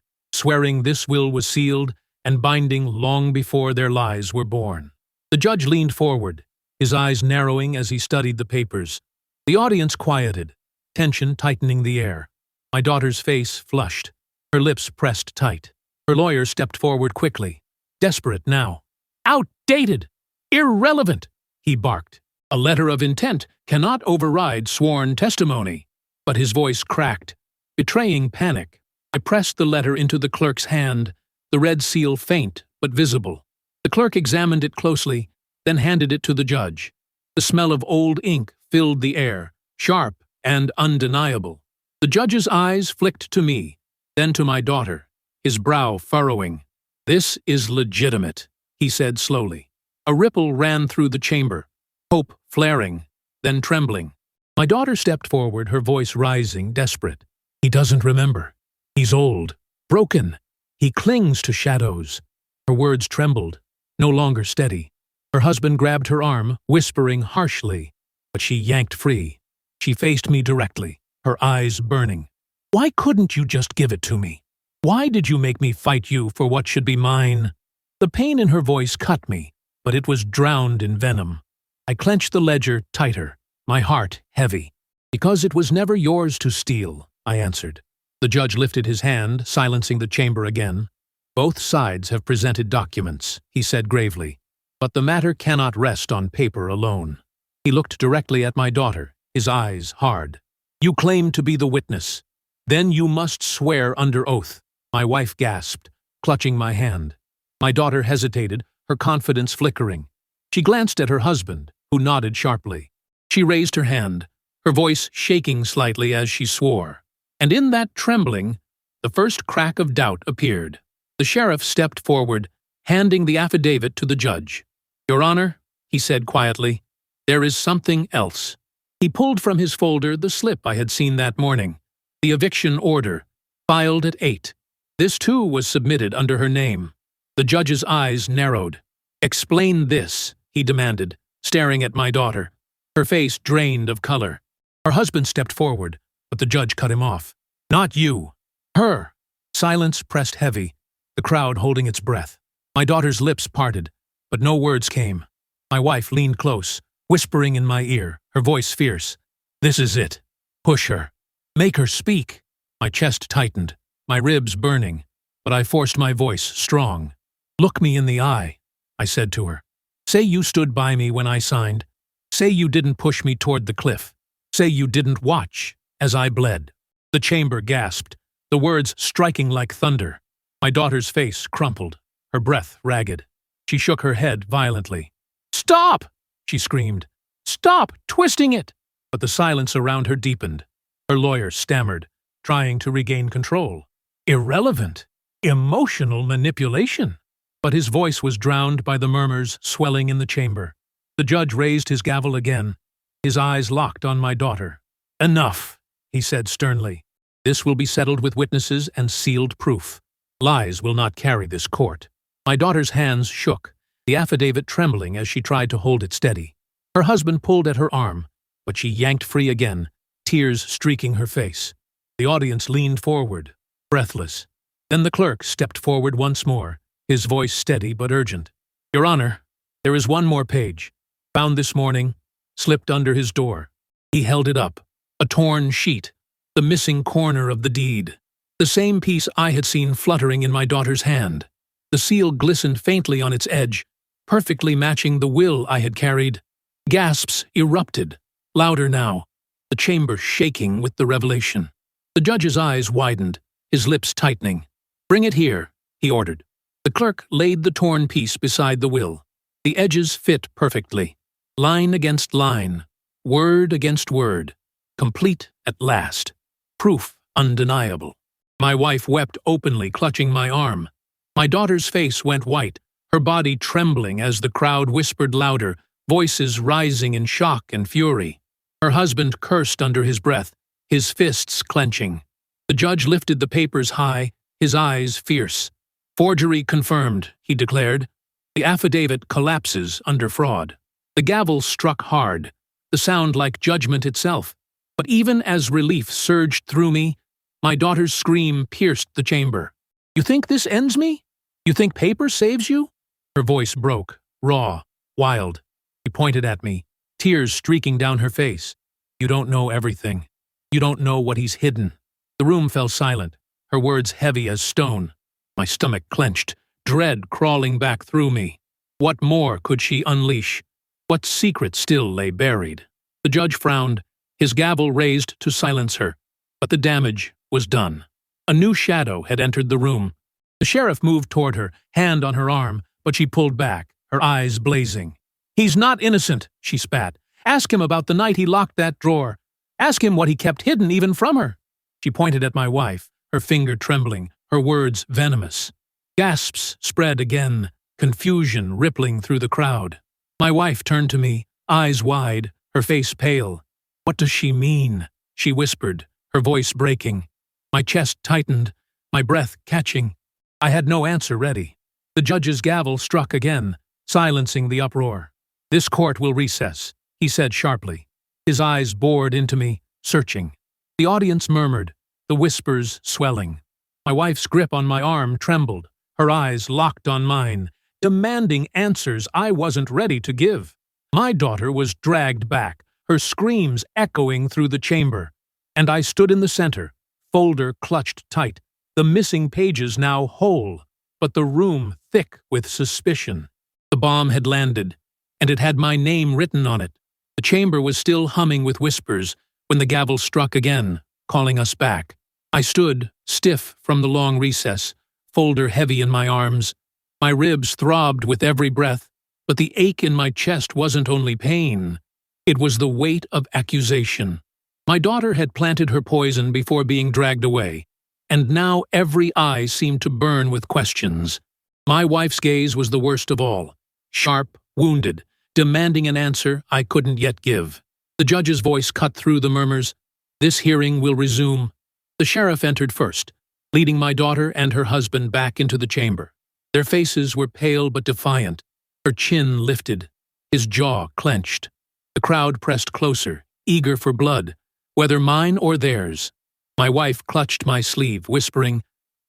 swearing this will was sealed and binding long before their lies were born." The judge leaned forward, his eyes narrowing as he studied the papers. The audience quieted, tension tightening the air. My daughter's face flushed, her lips pressed tight. Her lawyer stepped forward quickly, desperate now. "Outdated! Irrelevant!" he barked. "A letter of intent cannot override sworn testimony." But his voice cracked, betraying panic. I pressed the letter into the clerk's hand, the red seal faint but visible. The clerk examined it closely, then handed it to the judge. The smell of old ink filled the air, sharp and undeniable. The judge's eyes flicked to me, then to my daughter, his brow furrowing. "This is legitimate," he said slowly. A ripple ran through the chamber, hope flaring, then trembling. My daughter stepped forward, her voice rising, desperate. "He doesn't remember. He's old, broken. He clings to shadows." Her words trembled, no longer steady. Her husband grabbed her arm, whispering harshly, but she yanked free. She faced me directly, her eyes burning. "Why couldn't you just give it to me? Why did you make me fight you for what should be mine?" The pain in her voice cut me, but it was drowned in venom. I clenched the ledger tighter, my heart heavy. "Because it was never yours to steal," I answered. The judge lifted his hand, silencing the chamber again. "Both sides have presented documents," he said gravely, "but the matter cannot rest on paper alone." He looked directly at my daughter, his eyes hard. "You claim to be the witness. Then you must swear under oath." My wife gasped, clutching my hand. My daughter hesitated, her confidence flickering. She glanced at her husband, who nodded sharply. She raised her hand, her voice shaking slightly as she swore. And in that trembling, the first crack of doubt appeared. The sheriff stepped forward, handing the affidavit to the judge. "Your Honor," he said quietly, "there is something else." He pulled from his folder the slip I had seen that morning, the eviction order, filed at 8. This too was submitted under her name. The judge's eyes narrowed. "Explain this," he demanded, staring at my daughter. Her face drained of color. Her husband stepped forward, but the judge cut him off. "Not you. Her." Silence pressed heavy, the crowd holding its breath. My daughter's lips parted, but no words came. My wife leaned close, whispering in my ear, her voice fierce. "This is it. Push her. Make her speak." My chest tightened, my ribs burning. but I forced my voice strong. "Look me in the eye," I said to her. "Say you stood by me when I signed. Say you didn't push me toward the cliff. Say you didn't watch as I bled." The chamber gasped, the words striking like thunder. My daughter's face crumpled, her breath ragged. She shook her head violently. "Stop!" she screamed. "Stop twisting it!" But the silence around her deepened. Her lawyer stammered, trying to regain control. Irrelevant, emotional manipulation. But his voice was drowned by the murmurs swelling in the chamber. The judge raised his gavel again, his eyes locked on my daughter. "Enough," he said sternly. "This will be settled with witnesses and sealed proof. Lies will not carry this court." My daughter's hands shook, the affidavit trembling as she tried to hold it steady. Her husband pulled at her arm, but she yanked free again, tears streaking her face. The audience leaned forward, breathless. Then the clerk stepped forward once more, his voice steady but urgent. "Your Honor, there is one more page, found this morning, slipped under his door." He held it up, a torn sheet, the missing corner of the deed. The same piece I had seen fluttering in my daughter's hand. The seal glistened faintly on its edge, perfectly matching the will I had carried. Gasps erupted, louder now, the chamber shaking with the revelation. The judge's eyes widened, his lips tightening. "Bring it here," he ordered. The clerk laid the torn piece beside the will. The edges fit perfectly, line against line, word against word, complete at last, proof undeniable. My wife wept openly, clutching my arm. My daughter's face went white, her body trembling as the crowd whispered louder, voices rising in shock and fury. Her husband cursed under his breath, his fists clenching. The judge lifted the papers high, his eyes fierce. "Forgery confirmed," he declared. "The affidavit collapses under fraud." The gavel struck hard, the sound like judgment itself. But even as relief surged through me, my daughter's scream pierced the chamber. "You think this ends me? You think paper saves you?" Her voice broke, raw, wild. She pointed at me, tears streaking down her face. "You don't know everything. You don't know what he's hidden." The room fell silent, her words heavy as stone. My stomach clenched, dread crawling back through me. What more could she unleash? What secret still lay buried? The judge frowned, his gavel raised to silence her. But the damage was done. A new shadow had entered the room. The sheriff moved toward her, hand on her arm, but she pulled back, her eyes blazing. "He's not innocent," she spat. "Ask him about the night he locked that drawer. Ask him what he kept hidden even from her." She pointed at my wife, her finger trembling, her words venomous. Gasps spread again, confusion rippling through the crowd. My wife turned to me, eyes wide, her face pale. "What does she mean?" she whispered, her voice breaking. My chest tightened, my breath catching. I had no answer ready. The judge's gavel struck again, silencing the uproar. "This court will recess," he said sharply. His eyes bored into me, searching. The audience murmured, the whispers swelling. My wife's grip on my arm trembled, her eyes locked on mine, demanding answers I wasn't ready to give. My daughter was dragged back, her screams echoing through the chamber, and I stood in the center, folder clutched tight, the missing pages now whole, but the room thick with suspicion. The bomb had landed, and it had my name written on it. The chamber was still humming with whispers when the gavel struck again, calling us back. I stood, stiff from the long recess, folder heavy in my arms. My ribs throbbed with every breath, but the ache in my chest wasn't only pain. It was the weight of accusation. My daughter had planted her poison before being dragged away, and now every eye seemed to burn with questions. My wife's gaze was the worst of all, sharp, wounded, demanding an answer I couldn't yet give. The judge's voice cut through the murmurs. "This hearing will resume." The sheriff entered first, leading my daughter and her husband back into the chamber. Their faces were pale but defiant, her chin lifted, his jaw clenched. The crowd pressed closer, eager for blood, whether mine or theirs. My wife clutched my sleeve, whispering,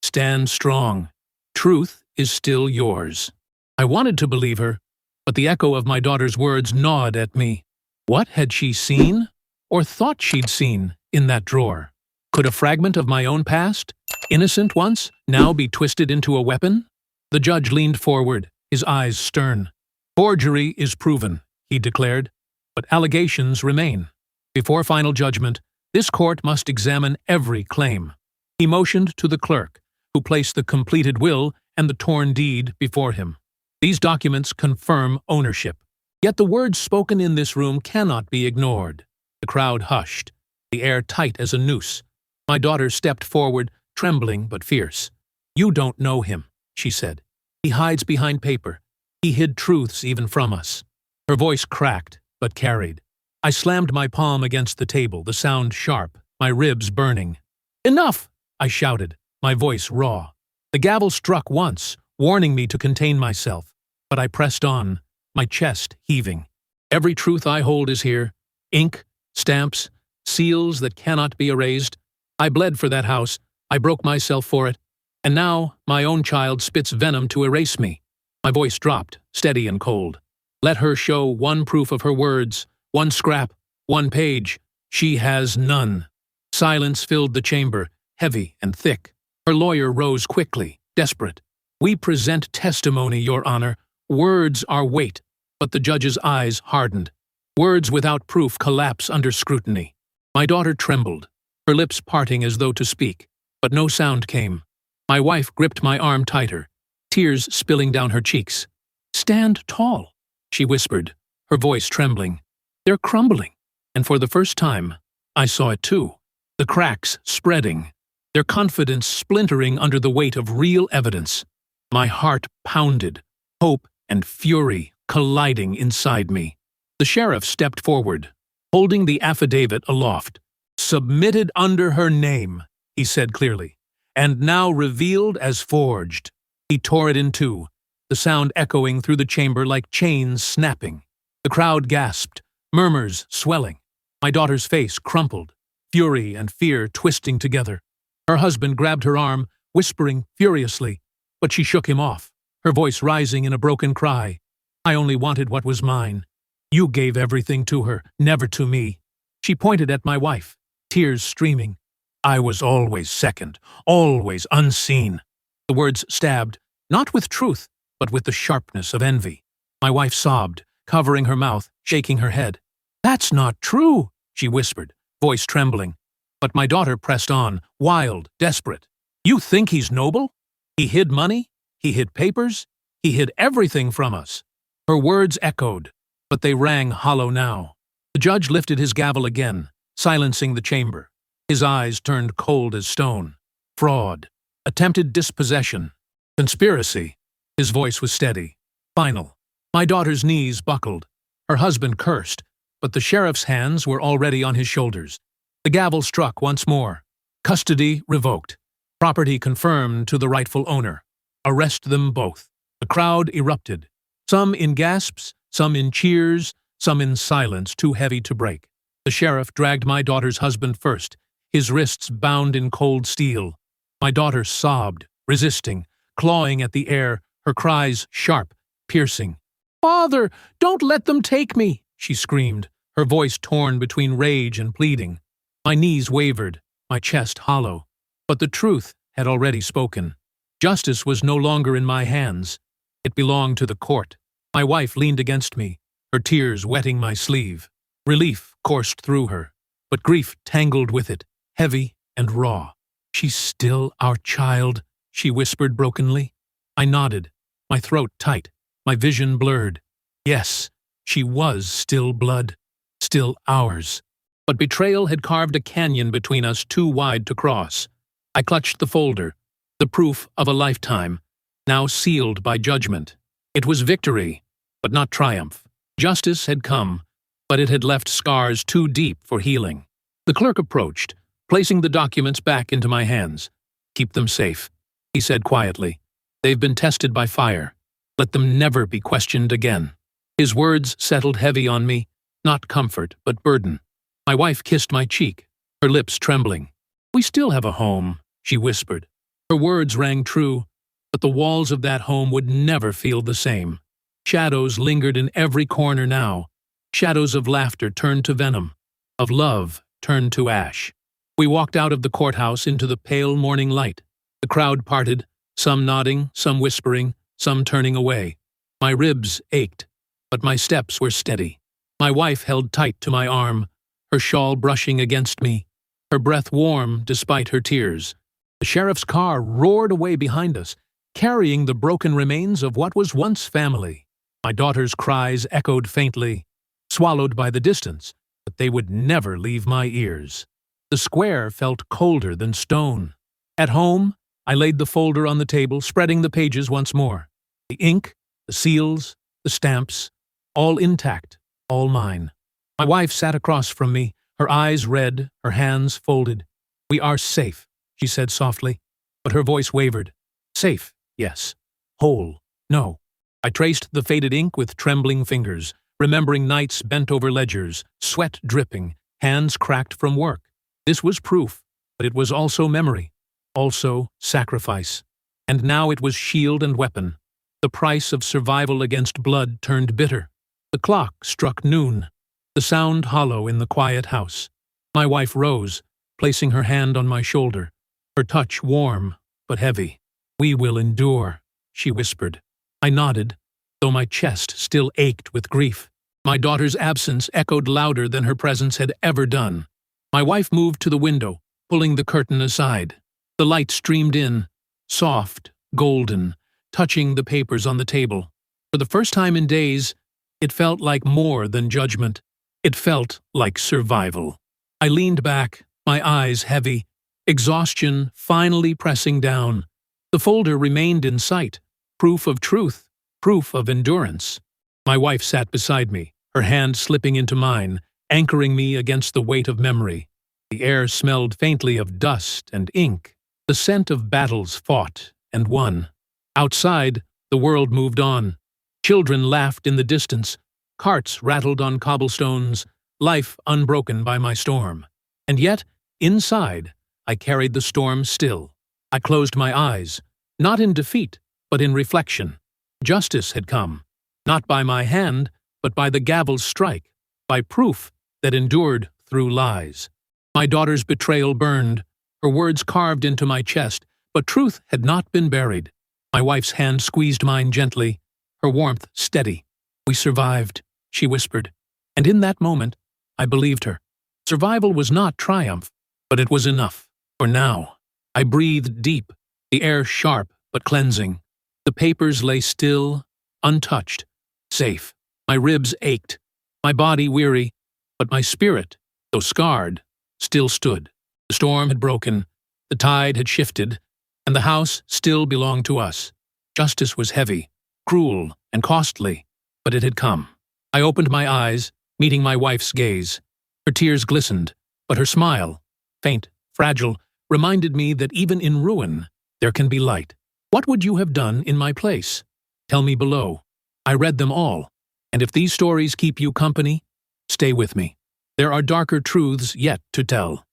"Stand strong. Truth is still yours." I wanted to believe her, but the echo of my daughter's words gnawed at me. What had she seen, or thought she'd seen, in that drawer? Could a fragment of my own past, Innocent once, now be twisted into a weapon? The judge leaned forward, his eyes stern. Forgery is proven, he declared, but allegations remain. Before final judgment, this court must examine every claim. He motioned to the clerk, who placed the completed will and the torn deed before him. These documents confirm ownership. Yet the words spoken in this room cannot be ignored. The crowd hushed, the air tight as a noose. My daughter stepped forward, trembling but fierce. "You don't know him," she said. "He hides behind paper. He hid truths even from us." Her voice cracked, but carried. I slammed my palm against the table, the sound sharp, my ribs burning. "Enough!" I shouted, my voice raw. The gavel struck once, warning me to contain myself, but I pressed on, my chest heaving. Every truth I hold is here. Ink, stamps, seals that cannot be erased. I bled for that house. I broke myself for it. And now my own child spits venom to erase me. My voice dropped, steady and cold. Let her show one proof of her words, one scrap, one page. She has none. Silence filled the chamber, heavy and thick. Her lawyer rose quickly, desperate. "We present testimony, Your Honor. Words are weight." But the judge's eyes hardened. Words without proof collapse under scrutiny. My daughter trembled, her lips parting as though to speak, but no sound came. My wife gripped my arm tighter, tears spilling down her cheeks. "Stand tall," she whispered, her voice trembling. "They're crumbling." And for the first time, I saw it too. The cracks spreading, their confidence splintering under the weight of real evidence. My heart pounded, hope and fury colliding inside me. The sheriff stepped forward, holding the affidavit aloft. "Submitted under her name," he said clearly, "and now revealed as forged." He tore it in two, the sound echoing through the chamber like chains snapping. The crowd gasped, murmurs swelling. My daughter's face crumpled, fury and fear twisting together. Her husband grabbed her arm, whispering furiously, but she shook him off, her voice rising in a broken cry. "I only wanted what was mine. You gave everything to her, never to me." She pointed at my wife, tears streaming. "I was always second, always unseen." The words stabbed, not with truth, but with the sharpness of envy. My wife sobbed, covering her mouth, shaking her head. "That's not true," she whispered, voice trembling. But my daughter pressed on, wild, desperate. "You think he's noble? He hid money, he hid papers, he hid everything from us." Her words echoed, but they rang hollow now. The judge lifted his gavel again, silencing the chamber. His eyes turned cold as stone. Fraud, attempted dispossession, conspiracy. His voice was steady, final. My daughter's knees buckled. Her husband cursed, but the sheriff's hands were already on his shoulders. The gavel struck once more. Custody revoked. Property confirmed to the rightful owner. Arrest them both. The crowd erupted, some in gasps, some in cheers, some in silence too heavy to break. The sheriff dragged my daughter's husband first, his wrists bound in cold steel. My daughter sobbed, resisting, clawing at the air, her cries sharp, piercing. "Father, don't let them take me!" she screamed, her voice torn between rage and pleading. My knees wavered, my chest hollow. But the truth had already spoken. Justice was no longer in my hands. It belonged to the court. My wife leaned against me, her tears wetting my sleeve. Relief coursed through her, but grief tangled with it, heavy and raw. "She's still our child," she whispered brokenly. I nodded, my throat tight, my vision blurred. Yes, she was still blood, still ours. But betrayal had carved a canyon between us too wide to cross. I clutched the folder, the proof of a lifetime, now sealed by judgment. It was victory, but not triumph. Justice had come, but it had left scars too deep for healing. The clerk approached, placing the documents back into my hands. "Keep them safe," he said quietly. "They've been tested by fire. Let them never be questioned again." His words settled heavy on me, not comfort, but burden. My wife kissed my cheek, her lips trembling. "We still have a home," she whispered. Her words rang true, but the walls of that home would never feel the same. Shadows lingered in every corner now, shadows of laughter turned to venom, of love turned to ash. We walked out of the courthouse into the pale morning light. The crowd parted, some nodding, some whispering, some turning away. My ribs ached, but my steps were steady. My wife held tight to my arm, her shawl brushing against me, her breath warm despite her tears. The sheriff's car roared away behind us, carrying the broken remains of what was once family. My daughter's cries echoed faintly, swallowed by the distance, but they would never leave my ears. The square felt colder than stone. At home, I laid the folder on the table, spreading the pages once more. The ink, the seals, the stamps, all intact, all mine. My wife sat across from me, her eyes red, her hands folded. "We are safe," she said softly, but her voice wavered. "Safe, yes. Whole, no." I traced the faded ink with trembling fingers, remembering nights bent over ledgers, sweat dripping, hands cracked from work. This was proof, but it was also memory, also sacrifice. And now it was shield and weapon. The price of survival against blood turned bitter. The clock struck noon, the sound hollow in the quiet house. My wife rose, placing her hand on my shoulder, her touch warm but heavy. "We will endure," she whispered. I nodded, though my chest still ached with grief. My daughter's absence echoed louder than her presence had ever done. My wife moved to the window, pulling the curtain aside. The light streamed in, soft, golden, touching the papers on the table. For the first time in days, it felt like more than judgment. It felt like survival. I leaned back, my eyes heavy, exhaustion finally pressing down. The folder remained in sight, proof of truth, proof of endurance. My wife sat beside me, her hand slipping into mine, anchoring me against the weight of memory. The air smelled faintly of dust and ink, the scent of battles fought and won. Outside, the world moved on. Children laughed in the distance, carts rattled on cobblestones, life unbroken by my storm. And yet, inside, I carried the storm still. I closed my eyes, not in defeat, but in reflection. Justice had come, not by my hand, but by the gavel's strike, by proof that endured through lies. My daughter's betrayal burned, her words carved into my chest, but truth had not been buried. My wife's hand squeezed mine gently, her warmth steady. "We survived," she whispered, and in that moment, I believed her. Survival was not triumph, but it was enough. For now, I breathed deep, the air sharp but cleansing. The papers lay still, untouched, safe. My ribs ached, my body weary, but my spirit, though scarred, still stood. The storm had broken, the tide had shifted, and the house still belonged to us. Justice was heavy, cruel, and costly, but it had come. I opened my eyes, meeting my wife's gaze. Her tears glistened, but her smile, faint, fragile, reminded me that even in ruin, there can be light. What would you have done in my place? Tell me below. I read them all, and if these stories keep you company, stay with me. There are darker truths yet to tell.